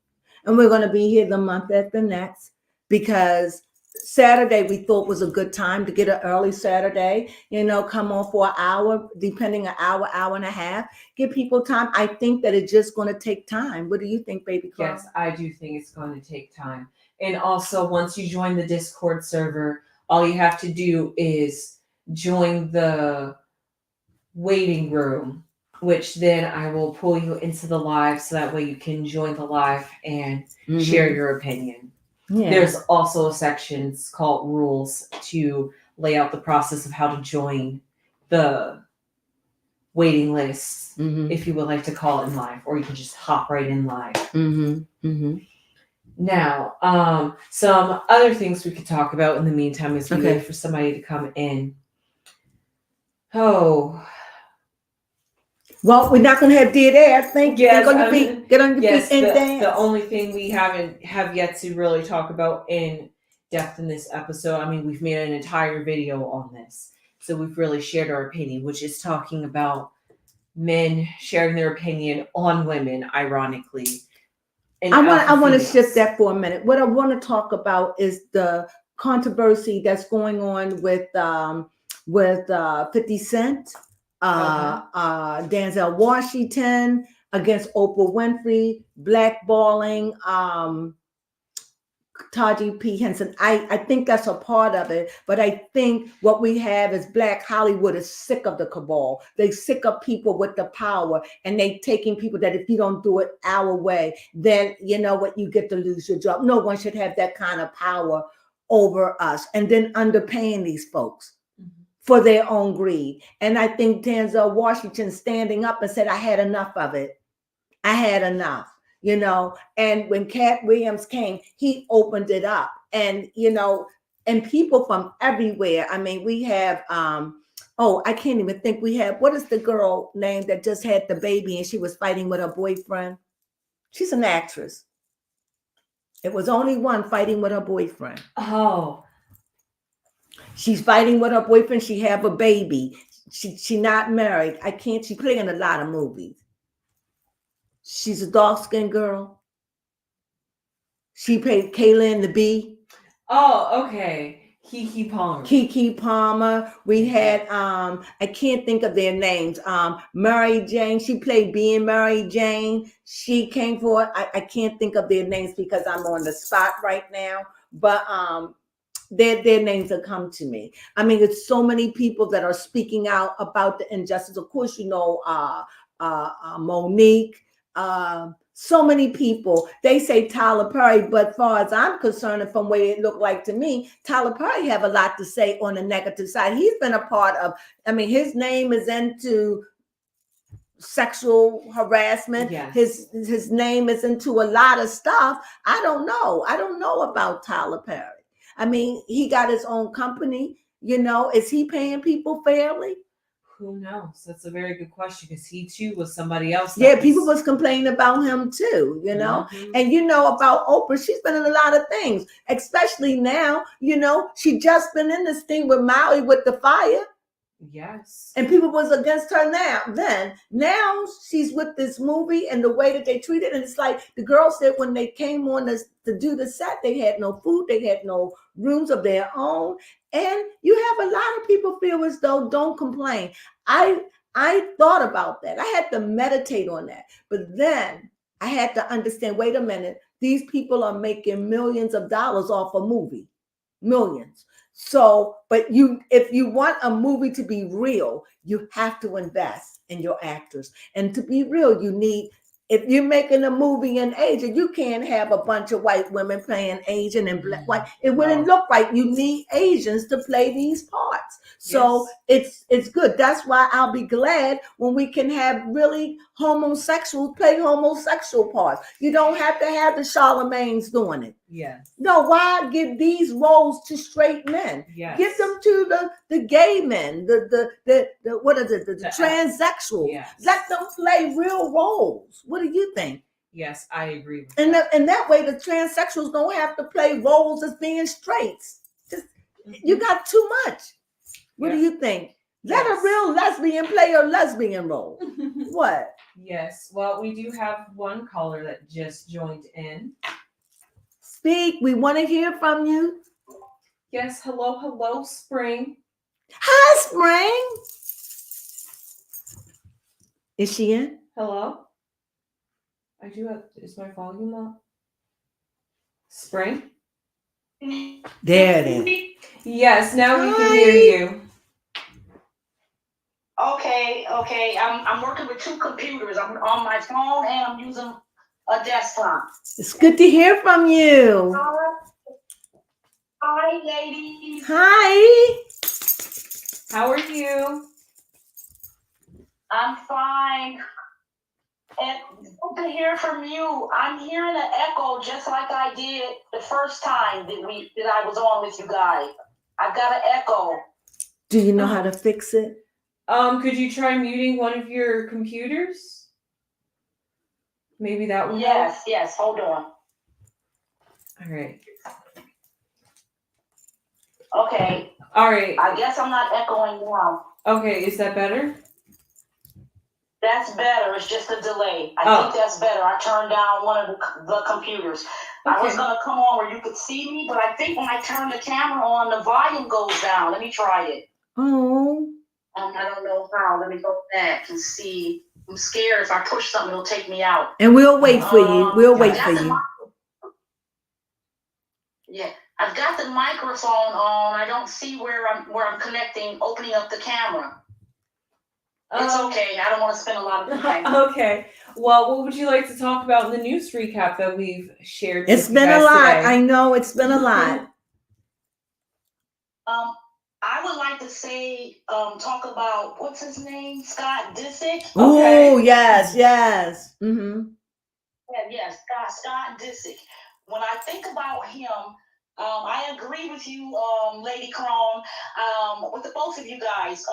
and we're going to be here the month after next, because Saturday we thought was a good time to get an early Saturday, you know, come on for an hour, depending an hour and a half, give people time. I think that it's just going to take time. What do you think, baby Carl? Yes, I do think it's going to take time. And also, once you join the Discord server, all you have to do is join the waiting room, which then I will pull you into the live, so that way you can join the live and share your opinion. Yeah. There's also a section called rules to lay out the process of how to join the waiting list, if you would like to call it in live, or you can just hop right in live. Now, some other things we could talk about in the meantime as we wait for somebody to come in. Well, we're not going to have dead air. Thank you. Get on your feet. Get on your feet and dance. The only thing we have yet to really talk about in depth in this episode, I mean, we've made an entire video on this, so we've really shared our opinion, which is talking about men sharing their opinion on women, ironically. And I want to shift that for a minute. What I want to talk about is the controversy that's going on with 50 Cent. Denzel Washington against Oprah Winfrey, blackballing Taraji P. Henson. I think that's a part of it, but I think what we have is Black Hollywood is sick of the cabal. They're sick of people with the power, and they taking people that if you don't do it our way, then you know what, you get to lose your job. No one should have that kind of power over us, and then underpaying these folks for their own greed. And I think Denzel Washington standing up and said, I had enough of it. I had enough, you know. And when Cat Williams came, he opened it up. And, you know, and people from everywhere. I mean, we have, I can't even think. We have, what is the girl name that just had the baby and she was fighting with her boyfriend? She's an actress. It was only one fighting with her boyfriend. Oh. She's fighting with her boyfriend. She have a baby. She not married. She play in a lot of movies. She's a dark-skinned girl. She played Kayla in the Bee. Oh, okay. Keke Palmer. Keke Palmer. We had I can't think of their names. Mary Jane. She played being Mary Jane. She came for I can't think of their names because I'm on the spot right now. But their names have come to me. I mean, it's so many people that are speaking out about the injustice. Of course, you know, Monique. So many people. They say Tyler Perry, but as far as I'm concerned, and from way it looked like to me, Tyler Perry have a lot to say on the negative side. He's been a part of. I mean, his name is into sexual harassment. Yes. His name is into a lot of stuff. I don't know about Tyler Perry. I mean, he got his own company. You know, is he paying people fairly? Who knows? That's a very good question because he too was somebody else. Yeah, people was complaining about him too, you know. Mm-hmm. And you know about Oprah, she's been in a lot of things, especially now, you know, she just been in this thing with Maui with the fire. Yes. And people was against her now she's with this movie and the way that they treated it. And it's like the girl said when they came on this to do the set, they had no food, they had no rooms of their own. And you have a lot of people feel as though don't complain. I thought about that. I had to meditate on that. But then I had to understand, wait a minute, these people are making millions of dollars off a movie. Millions. So, but if you want a movie to be real, you have to invest in your actors. And to be real, you need, if you're making a movie in Asian, you can't have a bunch of white women playing Asian and black white. It wouldn't look right. You need Asians to play these parts. So it's good. That's why I'll be glad when we can have really homosexuals play homosexual parts. You don't have to have the Charlemagne's doing it. Yes. No, why give these roles to straight men? Yes. Give them to the gay men, the what is it, the transsexuals. Yes. Let them play real roles. What do you think? Yes, I agree with and that. And that way the transsexuals don't have to play roles as being straights. Just you got too much. What do you think? Let a real lesbian play a lesbian role. What? Yes. Well, we do have one caller that just joined in. Speak. We want to hear from you. Yes. Hello, Spring. Hi, Spring. Is she in? Hello. I do have. Is my volume up? Spring. There it is. Yes. Now we can hear you. Okay. I'm working with two computers. I'm on my phone and I'm using a desktop. It's good to hear from you. Hi, ladies. Hi. How are you? I'm fine. And good to hear from you. I'm hearing an echo just like I did the first time that I was on with you guys. I've got an echo. Do you know how to fix it? Could you try muting one of your computers? Maybe that one. Yes. Hold on. All right. Okay. All right. I guess I'm not echoing now. Okay, is that better? That's better. It's just a delay. I think that's better. I turned down one of the computers. Okay. I was going to come on where you could see me, but I think when I turn the camera on, the volume goes down. Let me try it. Oh. I don't know how. Let me go back and see. I'm scared if I push something, it'll take me out. And we'll wait for you. We'll wait for you. Yeah, I've got the microphone on. I don't see where I'm connecting, opening up the camera. It's okay. I don't want to spend a lot of time. Okay. Well, what would you like to talk about in the news recap that we've shared? It's been a lot. Today? I know it's been a lot. I would like to say, talk about what's his name, Scott Disick. Oh, yes. Mm-hmm. Yes, Scott Disick. When I think about him, I agree with you, Lady Crone, with the both of you guys.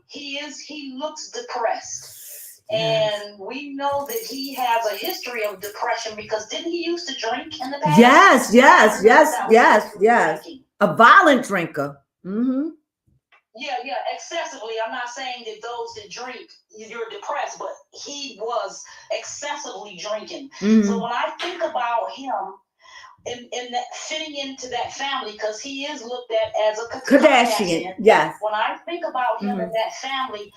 He looks depressed. Yes. And we know that he has a history of depression because didn't he used to drink in the past? Yes. A violent drinker. Mm-hmm. Yeah, excessively. I'm not saying that those that drink, you're depressed, but he was excessively drinking. Mm-hmm. So when I think about him, in that fitting into that family, because he is looked at as a Kardashian. Yes. When I think about him and that family,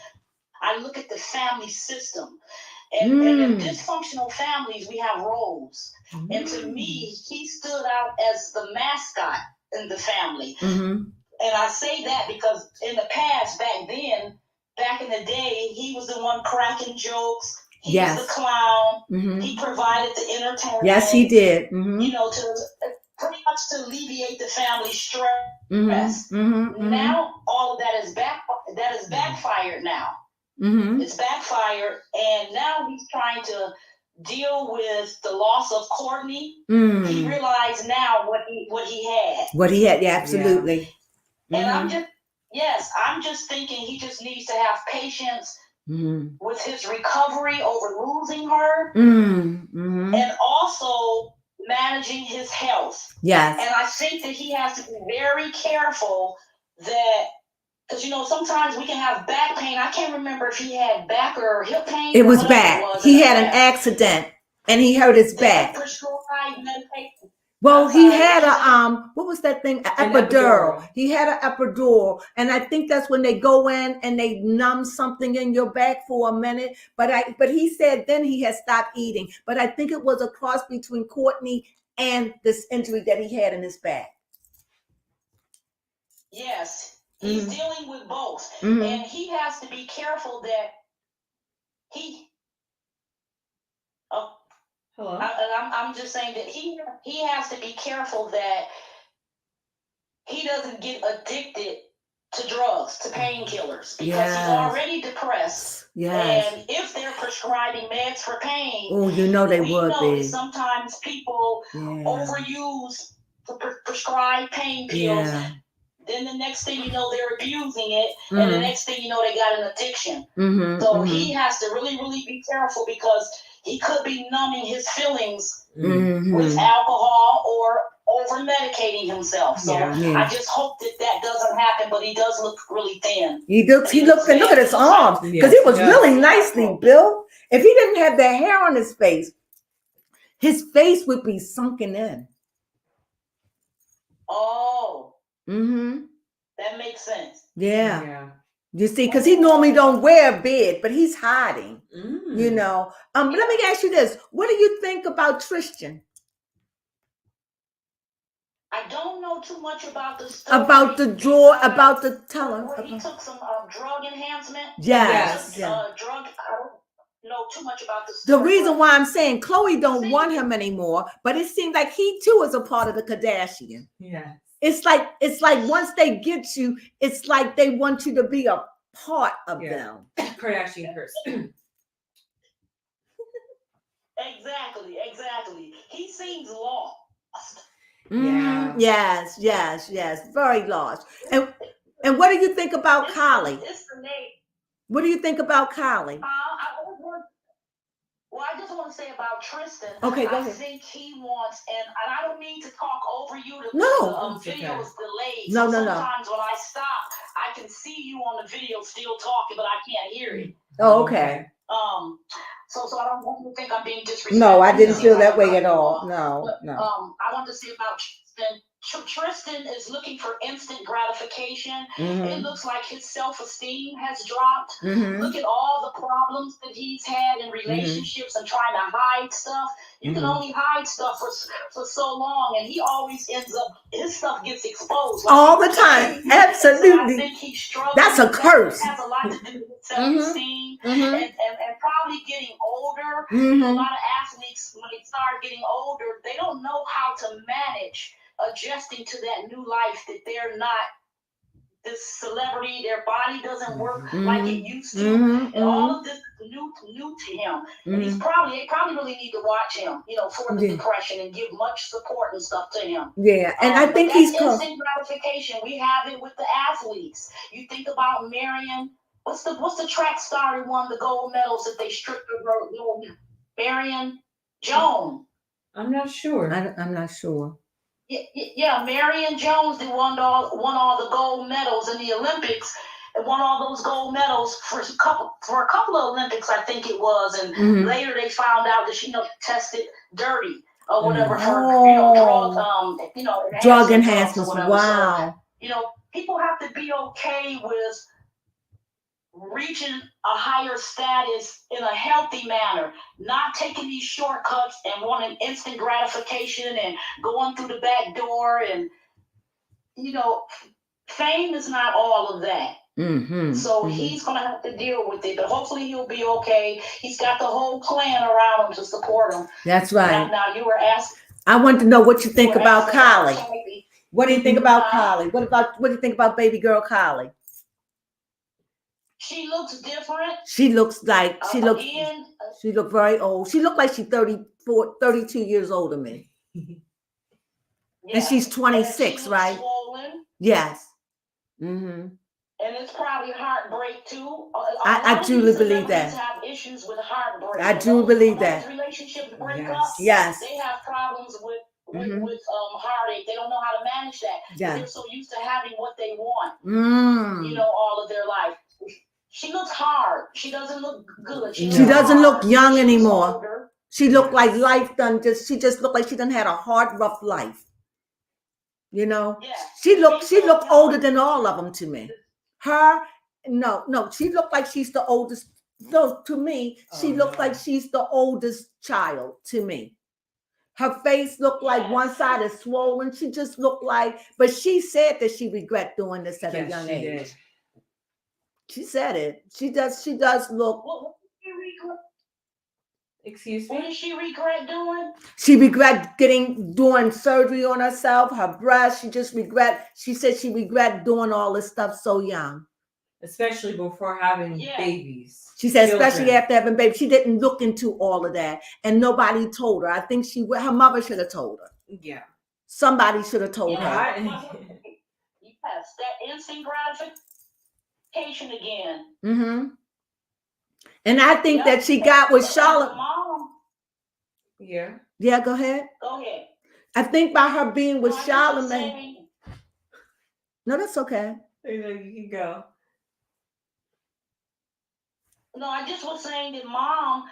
I look at the family system. And in dysfunctional families, we have roles. And to me, he stood out as the mascot in the family. And I say that because in the past, back in the day, he was the one cracking jokes. He was the clown. He provided the entertainment. Yes, he did. You know, to pretty much to alleviate the family stress. Now all of that is backfired now. It's backfired, and now he's trying to deal with the loss of Courtney. He realized now what he had. What he had, yeah, absolutely. And I'm just thinking he just needs to have patience with his recovery over losing her, and also managing his health. Yes. And I think that he has to be very careful that, because, you know, sometimes we can have back pain. I can't remember if he had back or hip pain. It was back. He had an accident and he hurt his back. Well, he had a what was that thing? An epidural. He had an epidural, and I think that's when they go in and they numb something in your back for a minute. But he said then he had stopped eating. But I think it was a cross between Courtney and this injury that he had in his back. Yes, he's dealing with both, and he has to be careful that he. Hello. I'm just saying that he has to be careful that he doesn't get addicted to drugs, to painkillers, because he's already depressed. Yes. And if they're prescribing meds for pain, oh, you know they would be. Sometimes people overuse the prescribed pain pills. Yeah. Then the next thing you know, they're abusing it, and the next thing you know, they got an addiction. So he has to really, really be careful, because he could be numbing his feelings with alcohol or over medicating himself. So I just hope that doesn't happen. But he does look really thin. He looks. And look at his arms, because he was really nicely built. If he didn't have that hair on his face would be sunken in. Oh. That makes sense. Yeah. You see, because he normally don't wear a beard, but he's hiding. You know. Let me ask you this: what do you think about Tristan? I don't know too much about the story. About the teller. He took some drug enhancement. Yes. Drug. I don't know too much about the story. The reason why I'm saying Khloe don't want him anymore, but it seems like he too is a part of the Kardashian. Yeah. It's like once they get you, it's like they want you to be a part of them. Kardashian curse. Exactly. He seems lost. Yeah. Yes. Very lost. And what do you think about Kylie? It's the name. What do you think about Kylie? I just want to say about Tristan. Okay, go ahead. I think he wants, and I don't mean to talk over you. No. The video is delayed. No. Sometimes when I stop, I can see you on the video still talking, but I can't hear it. Oh, okay. So I don't want you to think I'm being disrespectful. No, I didn't feel that way at all. No. I want to say about Tristan. Tristan is looking for instant gratification. It looks like his self-esteem has dropped. Look at all the problems that he's had in relationships and trying to hide stuff. You can only hide stuff for so long, and he always ends up, his stuff gets exposed all the time. Absolutely. I think he's struggling. That's a curse. It has a lot to do with self-esteem and probably getting older. A lot of athletes, when they start getting older, they don't know how to manage adjusting to that new life, that they're not this celebrity, their body doesn't work like it used to, and all of this is new to him. And they probably really need to watch him, for the depression, and give much support and stuff to him. Yeah, and I think he's instant gratification. We have it with the athletes. You think about Marion. What's the track star who won the gold medals that they stripped her? Marion Jones. I'm not sure. I'm not sure. Yeah, Marion Jones, they won all the gold medals in the Olympics, and won all those gold medals for a couple of Olympics, I think it was, and later they found out that she tested dirty. or whatever for drug enhancement drugs or enhancements. whatever. Wow. So, people have to be okay with reaching a higher status in a healthy manner, not taking these shortcuts and wanting instant gratification and going through the back door. And fame is not all of that. So he's gonna have to deal with it, but hopefully he'll be okay. He's got the whole clan around him to support him. That's right. Now you were asking. I want to know what you think about Kylie. What do you think about Kylie? What do you think about baby girl Kylie? She looks different. She looks very old. She looked like she's 34, 32 years older than me. Yes. And she's 26, she right? Swollen. Yes. And it's probably heartbreak too. I truly believe that. Have issues with heartbreak. I do believe that. Relationships break up. Yes. They have problems with heartache. They don't know how to manage that. Yeah. They're so used to having what they want. Mm. All of their life. She looks hard. She doesn't look good. She doesn't look young anymore. She looked like life done. She just looked like she done had a hard, rough life. Yeah. She looked older than all of them to me. No, she looked like she's the oldest. No, to me, she looked like she's the oldest child to me. Her face looked like one side is swollen. She just looked like, but she said that she regret doing this at a young age. Did. She said it. She does look. Excuse me? What does she regret doing? She regret doing surgery on herself, her breast. She said she regret doing all this stuff so young. Especially before having babies. She said, especially after having babies. She didn't look into all of that. And nobody told her. I think her mother should have told her. Yeah. Somebody should have told her. Yes, that instant gratification again. Mm-hmm. And I think that she got with Charlotte. Yeah. Yeah, go ahead. Go ahead. I think by her being with Charlamagne. No, that's okay. You can go. No, I just was saying that Mom,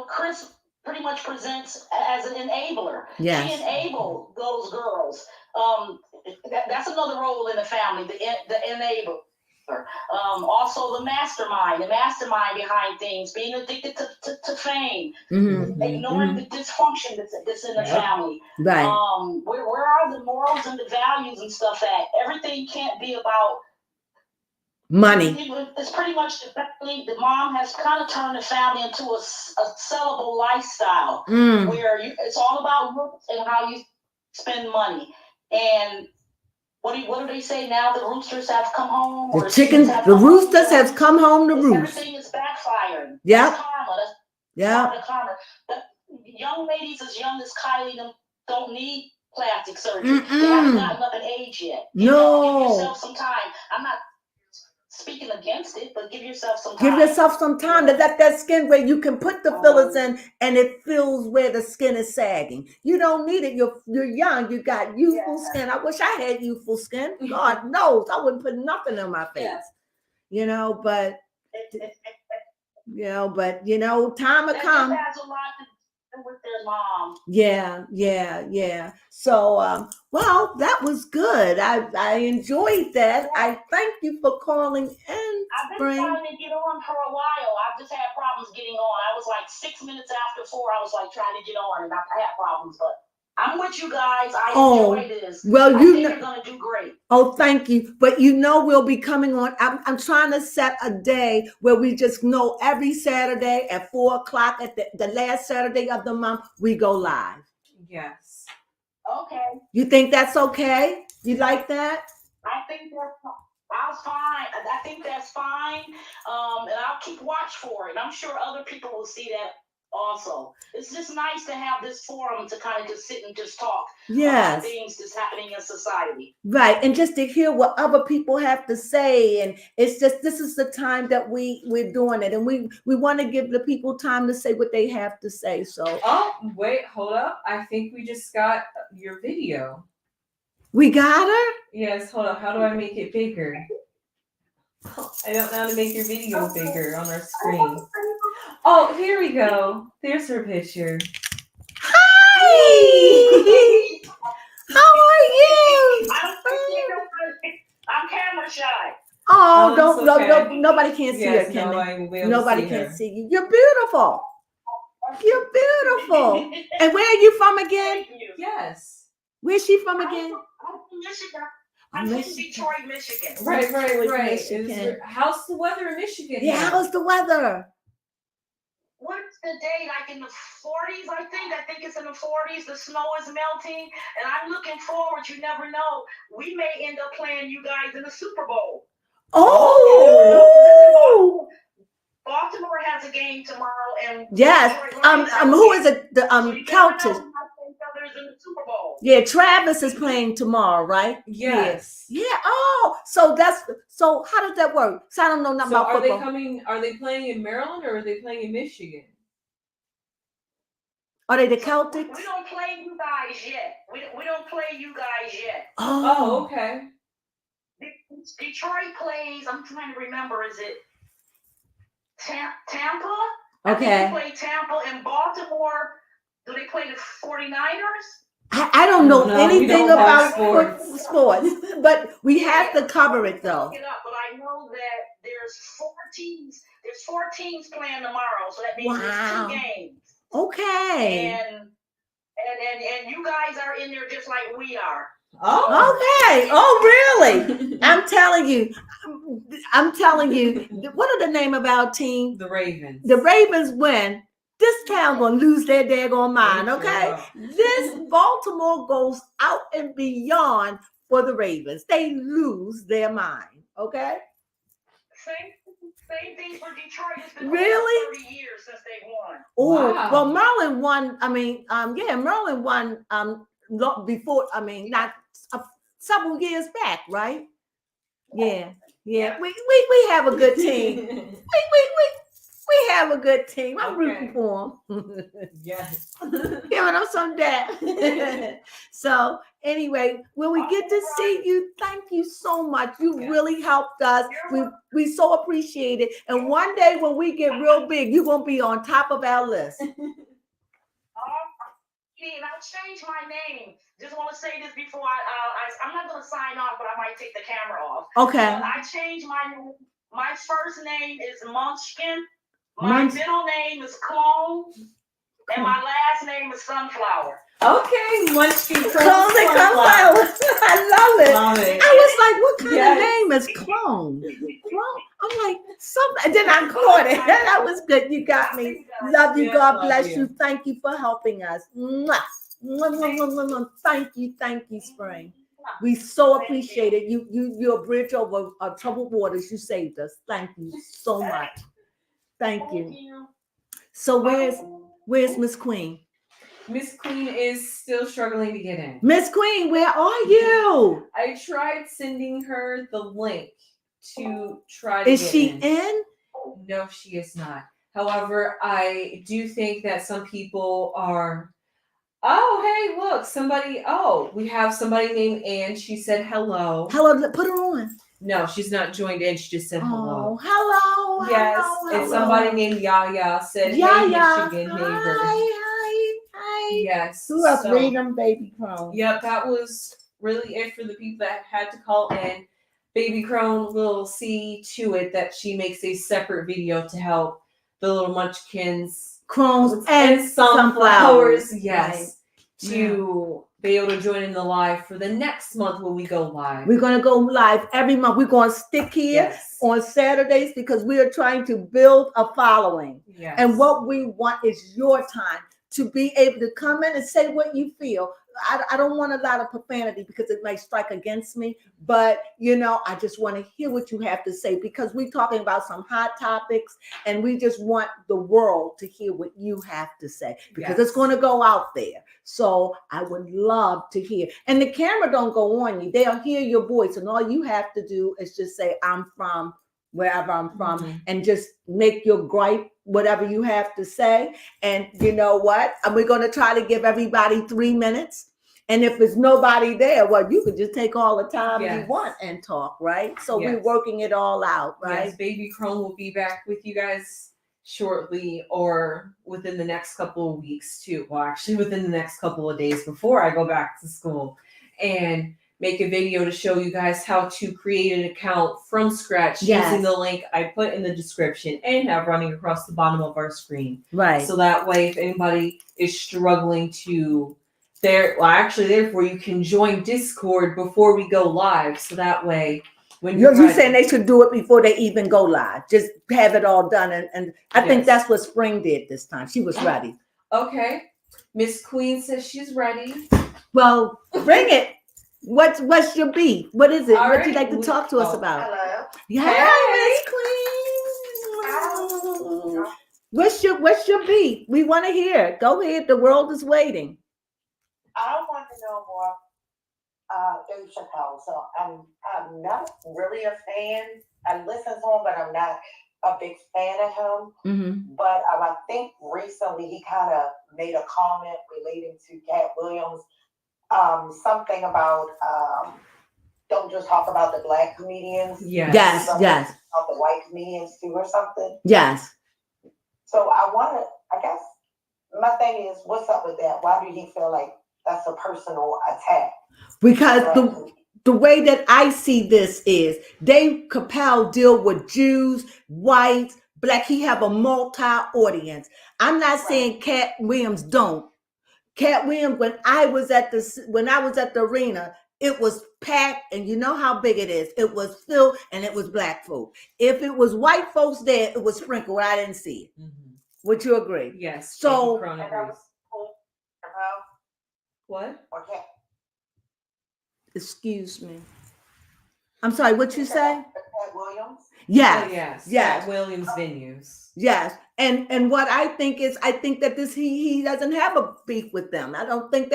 Chris pretty much presents as an enabler. Yes. She enabled those girls. That's another role in the family, the enabler. Also the mastermind behind things, being addicted to fame, ignoring the dysfunction that's in the family. Right. Where are the morals and the values and stuff at? Everything can't be about money. It's pretty much the mom has kind of turned the family into a sellable lifestyle where it's all about looks and how you spend money. And what do they say now? The roosters have come home. The roosters have come home to roost. Everything is backfiring. Yeah. That's karma. That's karma. But young ladies as young as Kylie don't need plastic surgery. They haven't gotten up in age yet. No. Give yourself some time. I'm not speaking against it, but give yourself some time. Give yourself some time to let that skin where you can put the fillers in and it feels where the skin is sagging. You don't need it. You're young. You got youthful skin. I wish I had youthful skin. God knows I wouldn't put nothing on my face. But time will come. That has a lot to do with their mom. Yeah. So, that was good. I enjoyed that. I thank you for calling in. I've been trying to get on for a while. I've just had problems getting on. I was like 6 minutes after 4. I was like trying to get on, and I had problems. But I'm with you guys. I enjoy this. Well, I think you're gonna do great. Oh, thank you. But we'll be coming on. I'm trying to set a day where we just know every Saturday at 4:00 at the last Saturday of the month we go live. Yes. Okay. You think that's okay? You like that? I think that's fine. I think that's fine. And I'll keep watch for it. I'm sure other people will see that also. It's just nice to have this forum to kind of just sit and just talk about things that's happening in society. Right. And just to hear what other people have to say. And it's just, this is the time that we're doing it. And we want to give the people time to say what they have to say. So. Oh, wait, hold up. I think we just got your video. We got her? Yes, hold up. How do I make it bigger? I don't know how to make your video bigger on our screen. Oh, here we go. There's her picture. Hi, Hi. How are you? I'm camera shy. Oh, Oh, don't it's no, okay. no, nobody can see Yes, her, can they? nobody will be able Nobody to see can her. see you. You're beautiful. You're beautiful. And where are you from again? Thank you. Yes. Where's she from again? I'm from Michigan. Oh, I'm from Michigan. Detroit, Michigan. Right, Detroit, right. Michigan. How's the weather in Michigan? Yeah, now? how's the weather? What's the day? Like in the 40s, I think. I think it's in the 40s. The snow is melting, and I'm looking forward. You never know. We may end up playing you guys in the Super Bowl. Oh, Baltimore has a game tomorrow, and yes. Detroit Lions have a Who game. is it? The So you never know Celtics. who might play each other in the Super Bowl. Yeah, Travis is playing tomorrow, right? Yes. Yeah. Oh, so how does that work? So I don't know nothing So about football. are they playing in Maryland or are they playing in Michigan? Are they the We Celtics? don't play you guys yet. We don't play you guys yet. Oh, okay. Detroit plays. I'm trying to remember. Is it Tampa? Okay. I think they play Tampa and Baltimore. Do they play the 49ers? I don't know No, we anything don't have about sports, but we have to cover it though. Look it up, but I know that there's 4 teams. There's 4 teams playing tomorrow, so that means Wow. there's 2 games. Okay. And you guys are in there just like we are. Oh. Okay. Oh, really? I'm telling you. What are the name of our team? The Ravens. The Ravens win. This town gonna lose their daggone mind, okay? This Baltimore goes out and beyond for the Ravens. They lose their mind, okay? Same thing for Detroit. It's been Really? over 30 years since they won. Oh, Wow. well, Maryland won. Maryland won. Before. Not several years back, right? Yeah. We have a good team. We have a good team. I'm rooting for them. Yes. Giving them some debt. So anyway, when we get to see you, thank you so much. You really helped us. We so appreciate it. And one day when we get real big, you're gonna be on top of our list. And I'll change my name. Just want to say this before I'm not gonna sign off, but I might take the camera off. Okay. I changed my name. My first name is Munchkin. My middle name is Clone, and my last name is Sunflower. Okay, Munchkin Clone and Sunflower. I love it. Love it. I was like, what kind Yes. of name is Clone? Clone. I'm like, something. And then I caught it. That was good. You got me. Love you. Yes, God love bless you. you. Thank you for helping us. Mwah. Mwah, mwah, mwah, mwah, mwah. Thank you, Spring. We so appreciate it. You're a bridge over troubled waters. You saved us. Thank you so much. Thank you. So where's Miss Queen? Miss Queen is still struggling to get in. Miss Queen, where are you? I tried sending her the link to try to Is get she in. in? No, she is not. However, I do think that some people are. Oh, hey, look, we have somebody named Ann. She said hello. Hello, put her on. No, she's not joined in. She just said hello. Oh, hello. Yes, hello, and somebody named Yaya said, hey, Michigan neighbor. Hi. Yes. Who else? so- Freedom Baby Crone. Yep, that was really it for the people that had to call in. Baby Crone will see to it that she makes a separate video to help the little munchkins Crones and sunflowers. Right. Yes, to be able to join in the live for the next month when we go live. We're going to go live every month. We're going to stick here Yes. on Saturdays because we are trying to build a following. Yes. And what we want is your time to be able to come in and say what you feel. I don't want a lot of profanity because it might strike against me, but I just want to hear what you have to say because we're talking about some hot topics and we just want the world to hear what you have to say because it's going to go out there. So I would love to hear. And the camera don't go on you. They'll hear your voice and all you have to do is just say, I'm from wherever I'm from, and just make your gripe, whatever you have to say. And you know what? And we're going to try to give everybody 3 minutes. And if there's nobody there, well, you could just take all the time you want and talk, right? So we're working it all out, right? Yes, Baby Crone will be back with you guys shortly or within the next couple of weeks too. Well, actually within the next couple of days before I go back to school, and make a video to show you guys how to create an account from scratch using the link I put in the description and have running across the bottom of our screen. Right. So that way, if anybody is struggling to, therefore you can join Discord before we go live. So that way, when You're saying they should do it before they even go live. Just have it all done. And I think that's what Spring did this time. She was ready. Okay. Miss Queen says she's ready. Well, bring it. What's your beef? What is it? All What would you right. like to talk to us about? Hello. Yeah, Miss Queen. What's your beef? We want to hear it. Go ahead. The world is waiting. I want to know more Dave Chappelle. So I'm not really a fan. I listen to him, but I'm not a big fan of him. Mm-hmm. But I think recently he kind of made a comment relating to Cat Williams. Something about don't just talk about the black comedians. Yes. About the white comedians too, or something. Yes. So I guess my thing is, what's up with that? Why do he feel like that's a personal attack? Because the way that I see this is Dave Chappelle deal with Jews, whites, black. He have a multi-audience. I'm not saying Cat Williams don't. Cat Williams, when I was at the arena, it was packed, and you know how big it is. It was filled, and it was black folk. If it was white folks there, it was sprinkled. I didn't see it. Mm-hmm. Would you agree? Yes. So what? Okay. Excuse me. I'm sorry. What you say? Cat Williams. Yes. Yes. Yes. Williams venues. Yes. And what I think is, I think that he doesn't have a beef with them. I don't think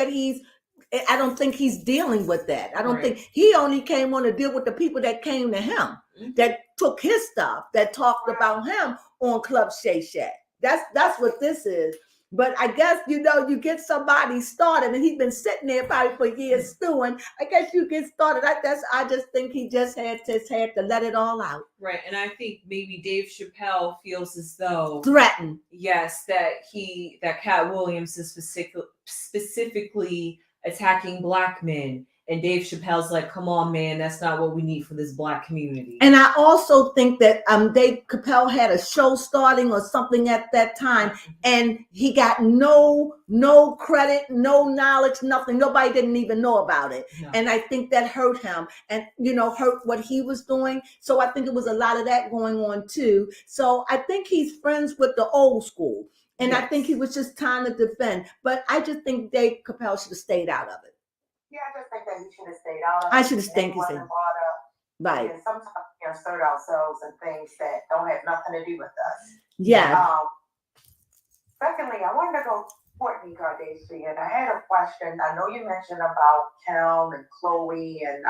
he's dealing with that. I don't think he only came on to deal with the people that came to him, that took his stuff, that talked about him on Club Shay Shack. That's what this is. But I guess, you get somebody started, and he's been sitting there probably for years stewing. I guess you get started. I just think he just had to let it all out. Right. And I think maybe Dave Chappelle feels as though threatened. Yes, that Cat Williams is specifically attacking black men. And Dave Chappelle's like, come on, man, that's not what we need for this black community. And I also think that Dave Chappelle had a show starting or something at that time, and he got no credit, no knowledge, nothing. Nobody didn't even know about it. No. And I think that hurt him and, hurt what he was doing. So I think it was a lot of that going on too. So I think he's friends with the old school. And I think he was just trying to defend. But I just think Dave Chappelle should have stayed out of it. Yeah, I just think that he should have stayed out of it. I should have stayed. Right. And sometimes we insert ourselves in things that don't have nothing to do with us. Yeah. Secondly, I wanted to go Kourtney Kardashian. I had a question. I know you mentioned about Kim and Khloe and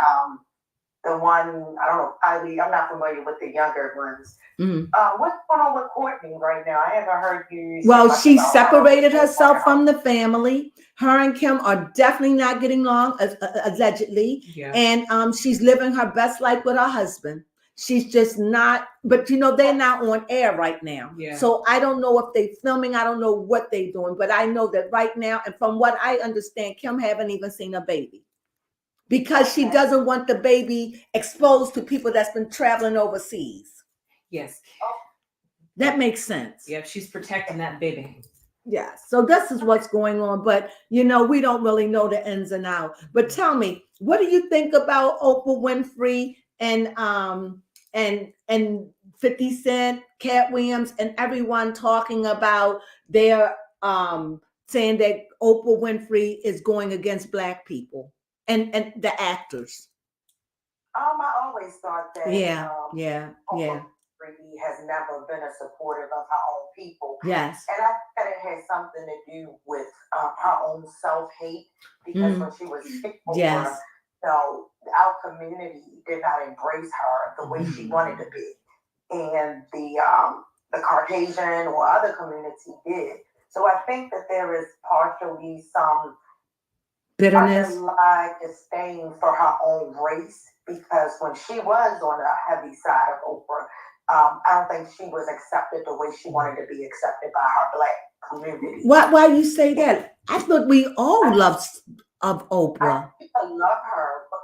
the one, I don't know, Kylie. I'm not familiar with the younger ones. Mm-hmm. What's going on with Kourtney right now? I haven't heard you. Well, she separated herself from the family. Her and Kim are definitely not getting along, allegedly. Yeah. And she's living her best life with her husband. She's just not, but they're not on air right now. Yeah. So I don't know if they're filming. I don't know what they're doing, but I know that right now, and from what I understand, Kim haven't even seen a baby. Because she doesn't want the baby exposed to people that's been traveling overseas. Yes. That makes sense. Yeah, she's protecting that baby. Yeah. So this is what's going on. But, we don't really know the ins and outs. But tell me, what do you think about Oprah Winfrey and 50 Cent, Cat Williams, and everyone talking about their saying that Oprah Winfrey is going against black people? And the actors. I always thought that. Yeah. Has never been a supporter of her own people. Yes. And I think it has something to do with her own self-hate because when she was sick, our community did not embrace her the way she wanted to be, and the Caucasian or other community did. So I think that there is partially some bitterness, disdain for her own race, because when she was on the heavy side of Oprah, I don't think she was accepted the way she wanted to be accepted by her Black community. Why you say that? I thought we all loved of Oprah. I love her, but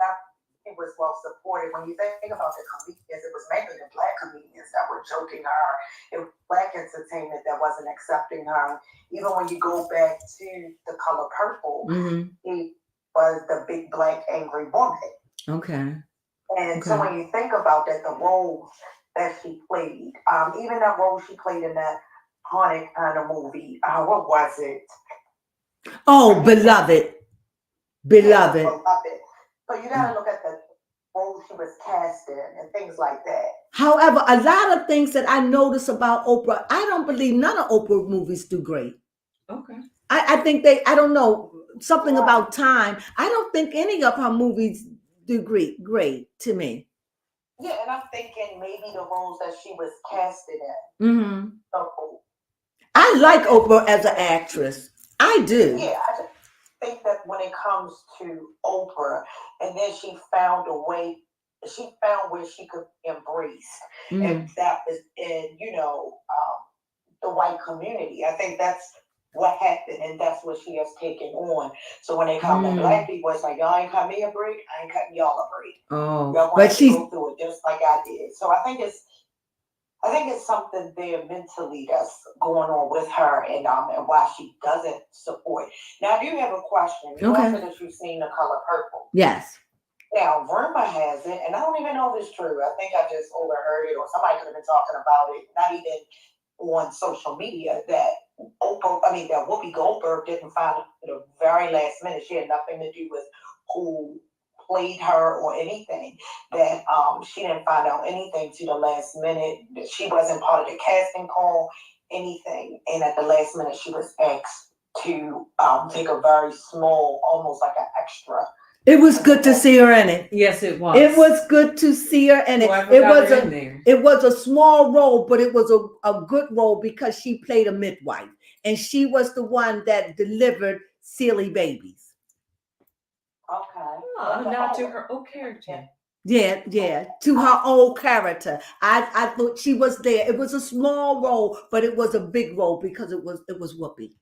she was well supported. When you think about the comedians, it was mainly the Black comedians that were joking her. It was Black entertainment that wasn't accepting her. Even when you go back to The Color Purple, he was the big Black angry woman. Okay. And so when you think about that, the role that she played, even that role she played in that haunted kind of movie, what was it? Oh, Beloved. Beloved. Yeah, Beloved. So you got to look at the role she was cast in and things like that. However, a lot of things that I notice about Oprah, I don't believe none of Oprah movies do great. Okay. I think I don't know, something about time. I don't think any of her movies do great to me. Yeah, and I'm thinking maybe the roles that she was casted in. So, I like Oprah as an actress. I do. Yeah, I just think that when it comes to Oprah, and then she found a way, she found where she could embrace, and that is in, the white community. I think that's what happened, and that's what she has taken on. So when they come to Black people, it's like, y'all ain't cut me a break, I ain't cutting y'all a break. Oh, y'all but she's go through it just like I did. So I think it's something there mentally that's going on with her, and why she doesn't support. Now I do have a question. You also that you've seen The Color Purple. Yes. Now rumor has it, and I don't even know if it's true. I think I just overheard it, or somebody could have been talking about it, not even on social media, that Whoopi Goldberg didn't find it at the very last minute. She had nothing to do with who played her or anything. That she didn't find out anything to the last minute. That she wasn't part of the casting call, anything. And at the last minute, she was asked to take a very small, almost like an extra. It was good to see her in it. Yes, it was. It was good to see her in it. It was a small role, but it was a good role because she played a midwife, and she was the one that delivered silly babies. Okay. Not to her old character. Yeah, to her old character. I thought she was there. It was a small role, but it was a big role because it was Whoopi.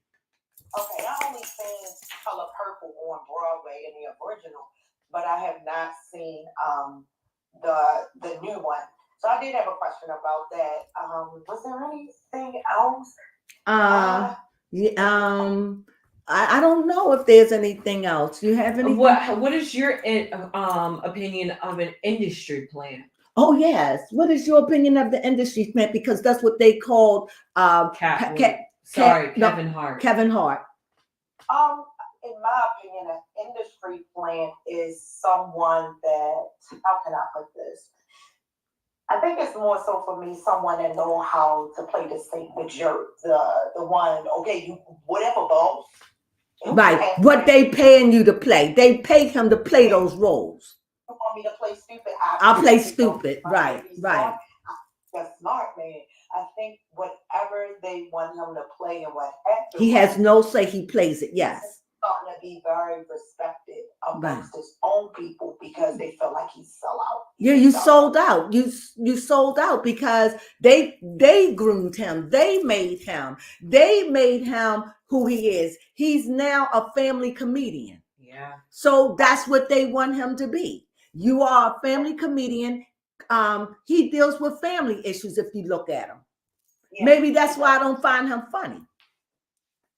Okay, I only seen Color Purple on Broadway in the original, but I have not seen the new one. So I did have a question about that. Was there anything else? I don't know if there's anything else. You have anything? What is your opinion of an industry plan? Oh yes. What is your opinion of the industry plan? Because that's what they called Kevin Hart. Kevin Hart. In my opinion, an industry plant is someone that, how can I put this? I think it's more so for me, someone that know how to play the jerk, the one, okay, you whatever, boss. Right. What they paying you to play? They pay him to play those roles. You want me to play stupid? I'll play stupid. Right. That's smart, man. I think whatever they want him to play and what happens, he has no say. He plays it. Yes. He's starting to be very respected amongst his own people because they feel like he's sold out. Yeah, you sold out. You sold out because they groomed him. They made him. They made him who he is. He's now a family comedian. Yeah. So that's what they want him to be. You are a family comedian. He deals with family issues if you look at him. Yeah, maybe that's why I don't find him funny.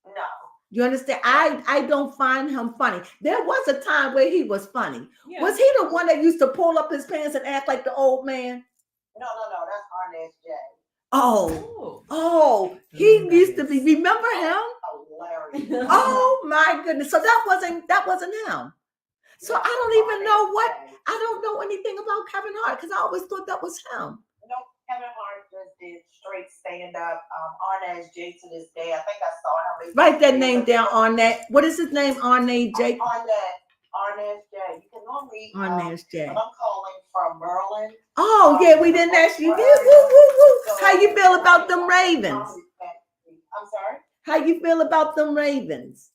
No. You understand? I don't find him funny. There was a time where he was funny. Yeah. Was he the one that used to pull up his pants and act like the old man? No, that's Arnaz J. Oh, he used to be. Remember him? Hilarious. Oh my goodness. So that wasn't him. So I don't even know I don't know anything about Kevin Hart because I always thought that was him. No, Kevin Hart just did straight stand up. Arnaz J to this day. I think I saw him. Write that name down, Arnaz. What is his name? Arnaz J. Arnaz J. You can normally Arnaz J. I'm calling from Maryland. Oh yeah, we didn't ask you. Woo. How you feel about them Ravens? I'm sorry. How you feel about them Ravens?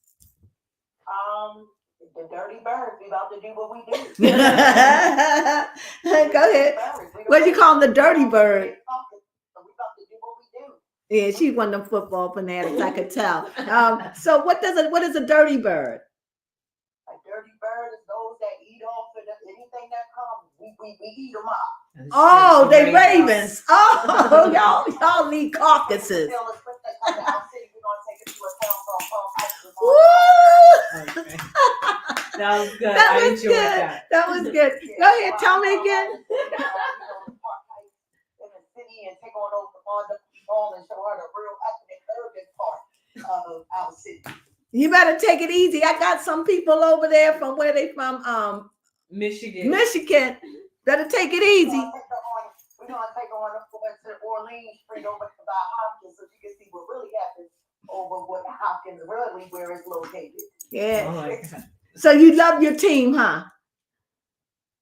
The Dirty Birds. We about to do what we do. Go ahead. What do you call them? The Dirty Bird? Yeah, she's one of them football fanatics, I could tell. So what is a dirty bird? A dirty bird is those that eat off of anything that comes. We eat them up. Oh, they ravens. Oh, y'all lead carcasses. Woo! Okay. That was good. That I was enjoyed good. that. That was good. Go ahead, tell me again. In the city and take on over the ball and show her the real ethnic urban part of our city. You better take it easy. I got some people over there from where they from. Michigan. Better take it easy. We're gonna take her on to Orleans Street over by Hopkins so you can see what really happens over what Hopkins really where it's located. Yeah. Oh my God. So you love your team, huh?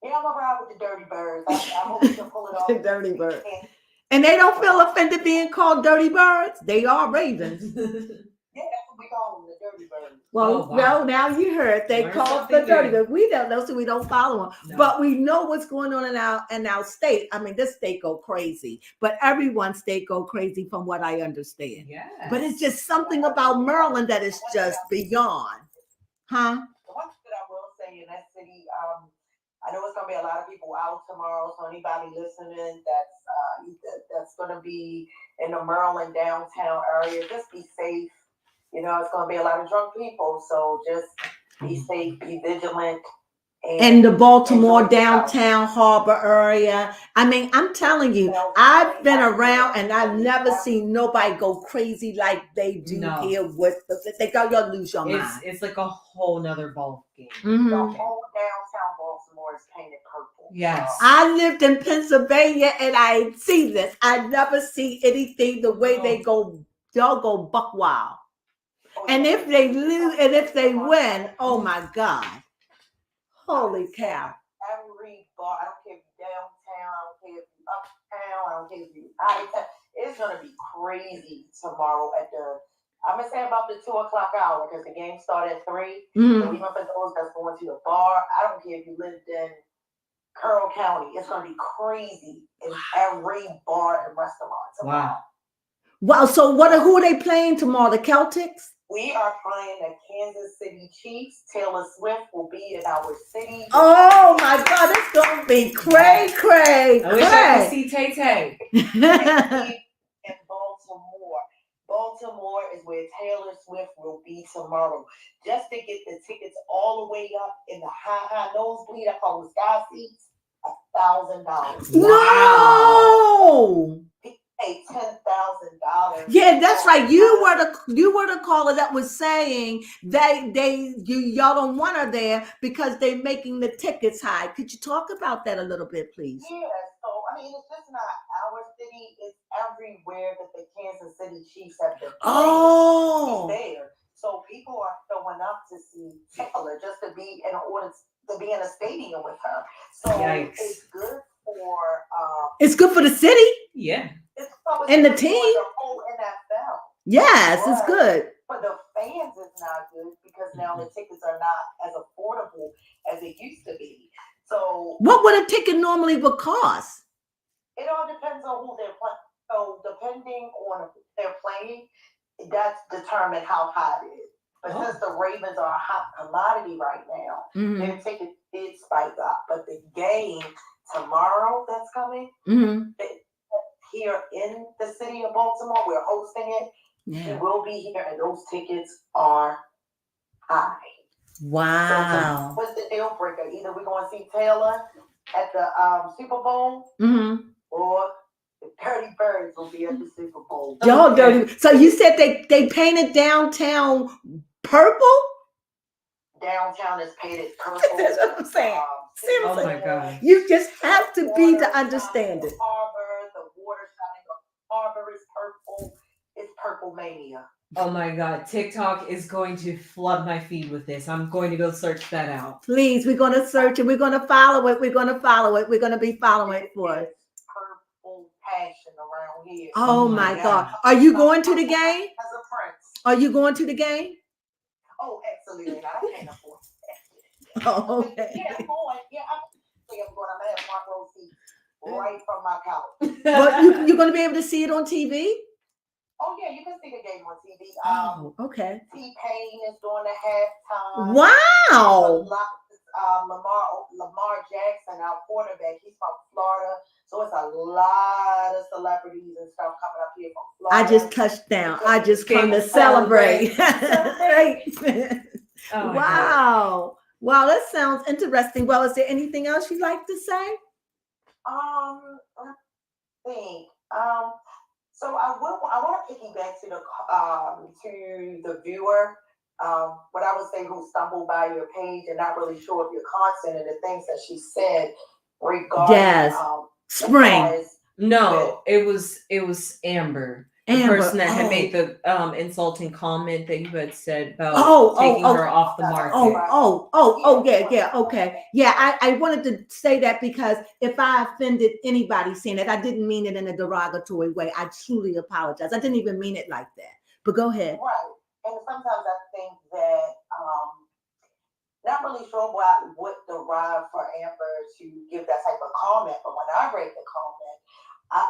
Yeah, I'm around with the Dirty Birds. I hope we can pull it off. The Dirty Birds. And they don't feel offended being called dirty birds. They are ravens. Yeah, that's what we call them, the Dirty Birds. Well, Oh, wow. no, now you heard they Learn call the something dirty new. birds. We don't know, so we don't follow them. No. But we know what's going on in our state. I mean, this state go crazy, but everyone's state go crazy from what I understand. Yeah. But it's just something about Maryland that is just beyond, huh? The one thing I will say in that city, I know it's gonna be a lot of people out tomorrow. So anybody listening that's gonna be in the Maryland downtown area, just be safe. You know, it's gonna be a lot of drunk people, so just be safe, be vigilant. And the Baltimore enjoy yourself. downtown harbor area. I mean, I'm telling you, I've been around and I've never seen nobody go crazy like they do No. here with they go, you'll lose your mind. It's like a whole nother ball game. The Mhm. whole downtown Baltimore is painted purple. Yes. I lived in Pennsylvania and I see this. I never see anything the way they go. Y'all go buck wild. And if they lose and if they win, oh my God. Holy cow. Every bar, I don't care if you're downtown, I don't care if you're uptown, I don't care if you're out of town. It's gonna be crazy tomorrow I'm gonna say about the 2:00 hour because the game started at 3. So Mhm. even for those that's going to the bar, I don't care if you lived in Carroll County, it's gonna be crazy in every bar and restaurant tomorrow. Wow. Wow. So who are they playing tomorrow? The Celtics? We are playing the Kansas City Chiefs. Taylor Swift will be in our city. Oh my God, it's gonna be cray. I wish I could see Tay Tay. In Baltimore. Baltimore is where Taylor Swift will be tomorrow. Just to get the tickets all the way up in the high nosebleed, I call them sky seats, $1,000. No. Pay $10,000. Yeah, that's right. You were the caller that was saying y'all don't want her there because they're making the tickets high. Could you talk about that a little bit, please? Yeah, so I mean, it's just not our city; it's everywhere that the Kansas City Chiefs have been playing. Oh, There, so people are showing up to see Taylor just to be in a stadium with her. So Yikes. it's good for it's good for the city Yeah. and the good for team. the whole NFL. Yes, it's good. For the fans, it's not good because now the tickets are not as affordable as it used to be. So What would a ticket normally would cost? it all depends on who they're playing. So depending on who they're playing, that's determined how hot it is. But since the Ravens are a hot commodity right now, Mhm. their ticket did spike up. But the game tomorrow that's coming Mhm. here in the city of Baltimore, we're hosting it. He Yeah. will be here, and those tickets are high. Wow. So what's the deal breaker? Either we're going to see Taylor at the Super Bowl, Mhm. or the Dirty Birds will be at the Super Bowl. Y'all Okay. dirty. So you said they painted downtown purple? Downtown is painted purple. That's what I'm saying. Oh my God. You just have to be to understand it. The harbor, the water shining, the harbor is purple. It's purple mania. Oh my God. TikTok is going to flood my feed with this. I'm going to go search that out. Please, we're going to search it. We're going to follow it. We're going to follow it. We're going to be following it for it. It's purple passion around here. Oh Oh my my God. God. Are you going to the game? As a prince. Are you going to the game? Oh, absolutely not. I can't afford that. Oh, okay. Yeah, I'm going. Yeah, I'm going. I'm going to have front row seat right from my couch. But you're going to be able to see it on TV? Oh yeah, you can see the game on TV. Oh, okay. T-Pain is doing the halftime. Wow. Lamar Jackson, our quarterback, he's from Florida. So it's a lot of celebrities and stuff coming up here from Florida. I just touched down. I just come to celebrate. Oh, Wow. Wow, that sounds interesting. Well, is there anything else you'd like to say? Let's think. So I want to piggyback to the viewer. What I would say, who stumbled by your page and not really sure of your content and the things that she said regarding Spring. No, it was Amber. The person that had made the insulting comment that you had said about taking her off the market. Yeah, okay. Yeah, I wanted to say that because if I offended anybody saying that, I didn't mean it in a derogatory way. I truly apologize. I didn't even mean it like that. But go ahead. Right. And sometimes I think that not really sure what derived for Amber to give that type of comment, but when I read the comment,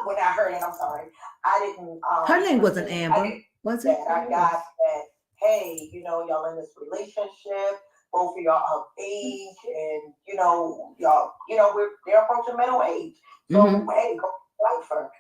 when I heard it, I'm sorry, I didn't. Her name wasn't Amber, was it? I got that. Hey, y'all in this relationship, both of y'all of age, and they're approaching middle age. So hey, go fight for,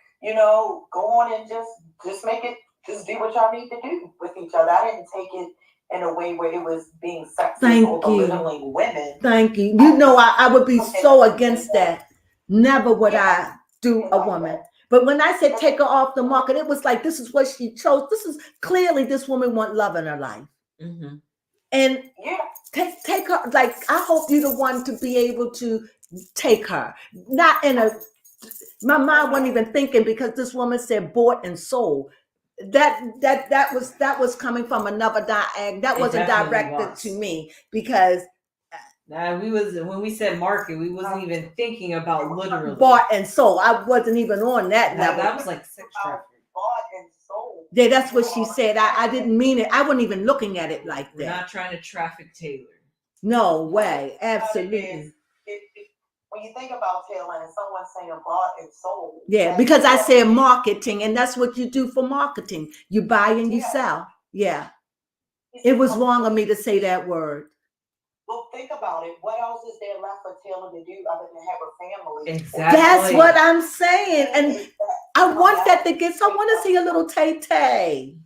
go on and just make it. Just do what y'all need to do with each other. I didn't take it in a way where it was being sexist or belittling women. Thank you. I would be so against that. Never would I do a woman. But when I said take her off the market, it was like, this is what she chose. This is clearly this woman want love in her life. Mm-hmm. And take her, like, I hope you're the one to be able to take her. Not in my mind wasn't even thinking, because this woman said bought and sold. That was coming from another that wasn't directed to me, because when we said market, we wasn't even thinking about literally bought and sold. I wasn't even on that level. That was like sex trafficking. Bought and sold. Yeah, that's what she said. I didn't mean it. I wasn't even looking at it like that. We're not trying to traffic Taylor. No way. Absolutely. When you think about Taylor and someone saying bought and sold. Yeah, because I said marketing, and that's what you do for marketing. You buy and you sell. Yeah. It was wrong of me to say that word. Well, think about it. What else is there left for Taylor to do other than have a family? Exactly. That's what I'm saying. And I want that to get, I want to see a little Tay-Tay.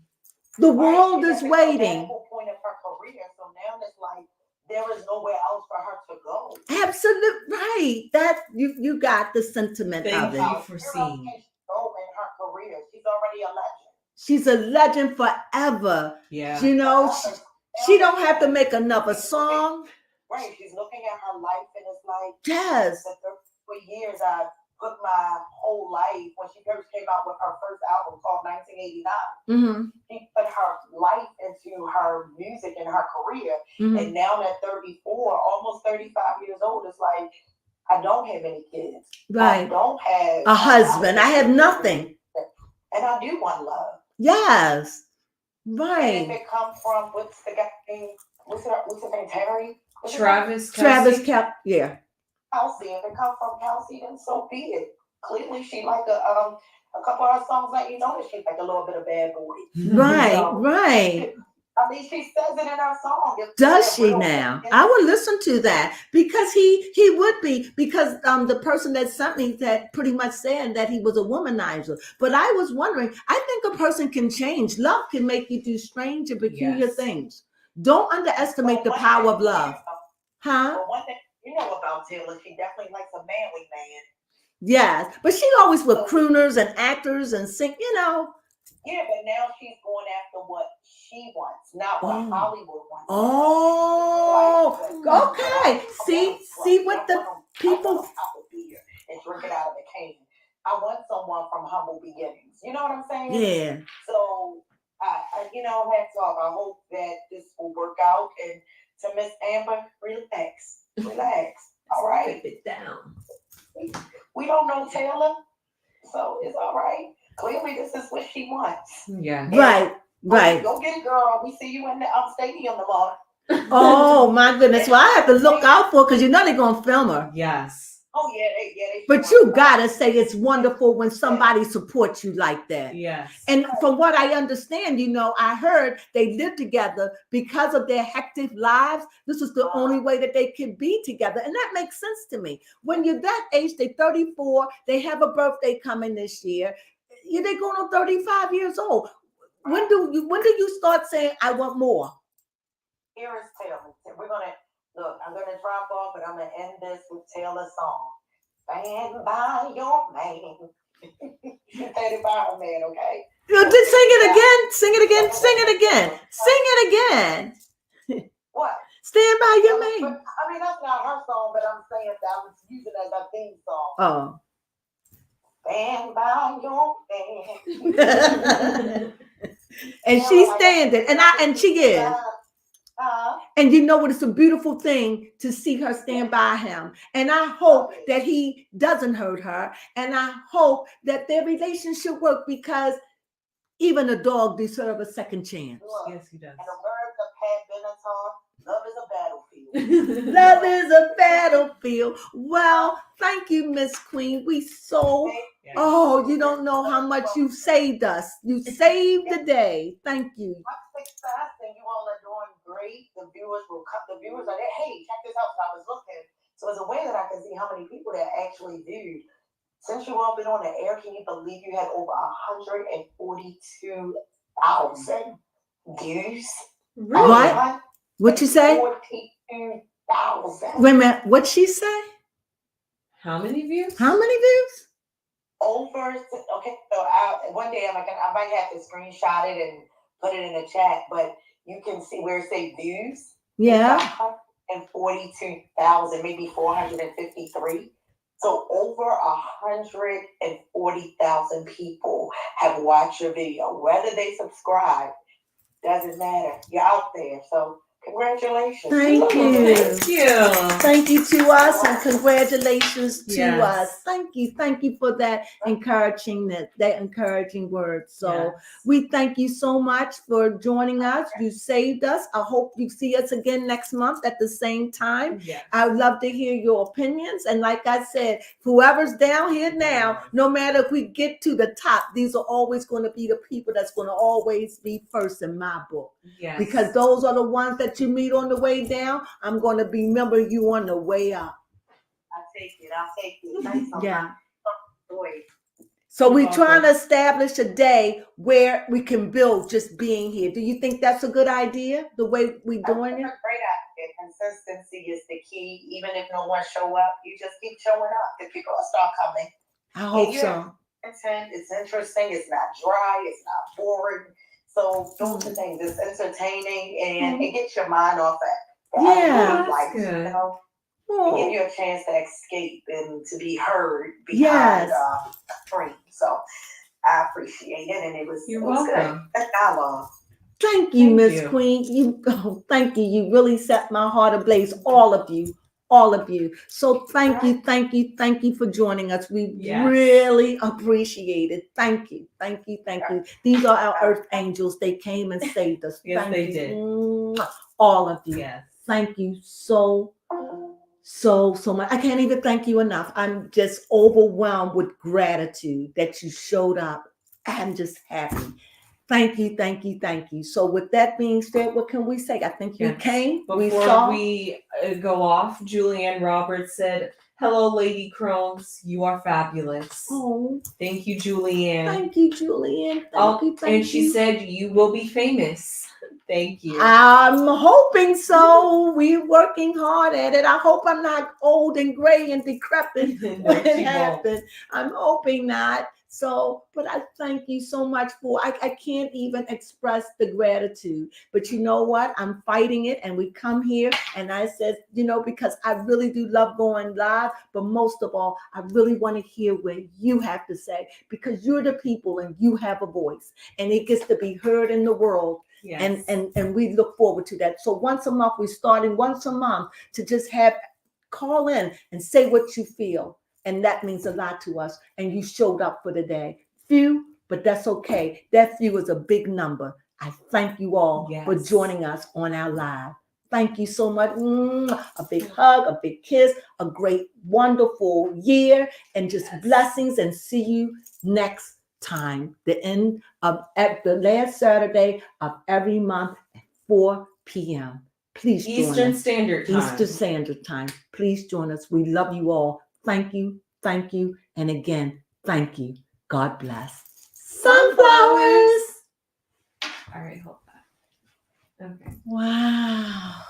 The world is waiting. Point of her career, so now it's like there is nowhere else for her to go. Absolutely right. That you got the sentiment of it. Thank you for seeing. In her career, she's already a legend. She's a legend forever. Yeah. She don't have to make another song. Right. She's looking at her life and it's like, yes. For years, I put my whole life, when she first came out with her first album called 1989, she put her life into her music and her career. And now at 34, almost 35 years old, it's like, I don't have any kids. Right. I don't have a husband. I have nothing. And I do want love. Yes. Right. And if it comes from, what's his name, Terry? Travis Kelce. Yeah. Kelsey. If it comes from Kelsey, then so be it. Clearly, she like a couple of her songs that that she's like a little bit of bad boy. Right, right. I mean, she says it in her song. Does she now? I would listen to that, because he would be, because the person that sent me that pretty much said that he was a womanizer. But I was wondering, I think a person can change. Love can make you do strange and peculiar things. Don't underestimate the power of love. Huh? Well, one thing you know about Taylor, she definitely likes a manly man. Yes, but she always with crooners and actors and sing, Yeah, but now she's going after what she wants, not what Hollywood wants. Oh, okay. See what the people and drink it out of the can. I want someone from humble beginnings. You know what I'm saying? Yeah. So hats off. I hope that this will work out. And to Miss Amber, relax. All right. Keep it down. We don't know Taylor, so it's all right. Clearly, this is what she wants. Yeah. Right. Go get it, girl. We see you in the stadium tomorrow. Oh my goodness. Well, I have to look out for, because they're going to film her. Yes. Oh yeah, they But sure you gotta say it's wonderful when somebody supports you like that. Yes. And from what I understand, I heard they live together because of their hectic lives. This is the only way that they can be together. And that makes sense to me. When you're that age, they're 34, they have a birthday coming this year. They're going on 35 years old. When do you start saying, I want more? Here is Taylor. We're gonna look. I'm gonna drop off, but I'm gonna end this with Taylor's song. Stand by your man. Stand by a man, okay? Just sing it again. Sing it again. Sing it again. Sing it again. What? Stand by your man. I mean, that's not her song, but I'm saying that I was using it as a theme song. Oh. Stand by your man. And she's standing, and she is. And you know what? It's a beautiful thing to see her stand by him. And I hope that he doesn't hurt her. And I hope that their relationship works, because even a dog deserves a second chance. Yes, he does. And the words of Pat Benatar, love is a battlefield. Love is a battlefield. Well, thank you, Miss Queen. We oh, you don't know how much you saved us. You saved the day. Thank you. I'm success, and you all are doing great. The viewers will come. The viewers are there. Hey, check this out. I was looking. So it's a way that I can see how many people that actually viewed. Since you all been on the air, can you believe you had over 142,000 views? Really? What? What you say? 42,000. Wait a minute. What'd she say? How many views? How many views? Okay, so one day I might have to screenshot it and put it in the chat, but you can see where it say views. Yeah. 142,000, maybe 453. So over 140,000 people have watched your video. Whether they subscribe, doesn't matter. You're out there. So congratulations. Thank you. Thank you. Thank you to us, and congratulations to Yes. us. Thank you for that encouraging word. So Yes. we thank you so much for joining us. You saved us. I hope you see us again next month at the same time. Yes. I would love to hear your opinions. And like I said, whoever's down here now, no matter if we get to the top, these are always going to be the people that's going to always be first in my book. Yes. Because those are the ones that you meet on the way down. I'm going to remember you on the way up. I'll take it. Thanks so Yeah. much. Boy. So we're welcome. trying to establish a day where we can build just being here. Do you think that's a good idea, the way we're doing it? That's a great idea. Consistency is the key. Even if no one show up, you just keep showing up. The people will start coming. I hope so. It's interesting. It's not dry. It's not boring. So those are things. It's entertaining, and it gets your mind off that. Yeah, that's good. You know, Oh, give you a chance to escape and to be heard Yes. behind a screen. So I appreciate it, and it was welcome. good. Dialogue. thank you, Thank Miss you. Queen. Thank you. You really set my heart ablaze. All of you. So thank you for joining us. We Yes. really appreciate it. Thank you. These are our earth angels. They came and saved us. Yes, Thank they you. did. Mwah. All of you. Yes. Thank you so much. I can't even thank you enough. I'm just overwhelmed with gratitude that you showed up. I'm just happy. Thank you. So with that being said, what can we say? I think you Yes. came. Before we go off, Julianne Roberts said, "Hello, Lady Crones. You are fabulous." Oh, Thank you, Julianne. thank you, Julian. And she said, "You will be famous." Thank you. I'm hoping so. We're working hard at it. I hope I'm not old and gray and decrepit No, when it she won't. happens. I'm hoping not. So, but I thank you so much I can't even express the gratitude. But you know what? I'm fighting it, and we come here, and I said, because I really do love going live, but most of all, I really want to hear what you have to say, because you're the people and you have a voice, and it gets to be heard in the world. Yes. And we look forward to that. So once a month, we're starting once a month to just call in and say what you feel. And that means a lot to us. And you showed up for the day. Few, but that's okay. That few is a big number. I thank you all for Yes. joining us on our live. Thank you so much. A big hug, a big kiss, a great, wonderful year, and just blessings. And see you next time. The end of at the last Saturday of every month at 4 p.m. Please join Eastern us. Standard Time. Eastern Standard Time. Please join us. We love you all. Thank you. Thank you. And again, thank you. God bless. Sunflowers. All right, hold that. Okay. Wow.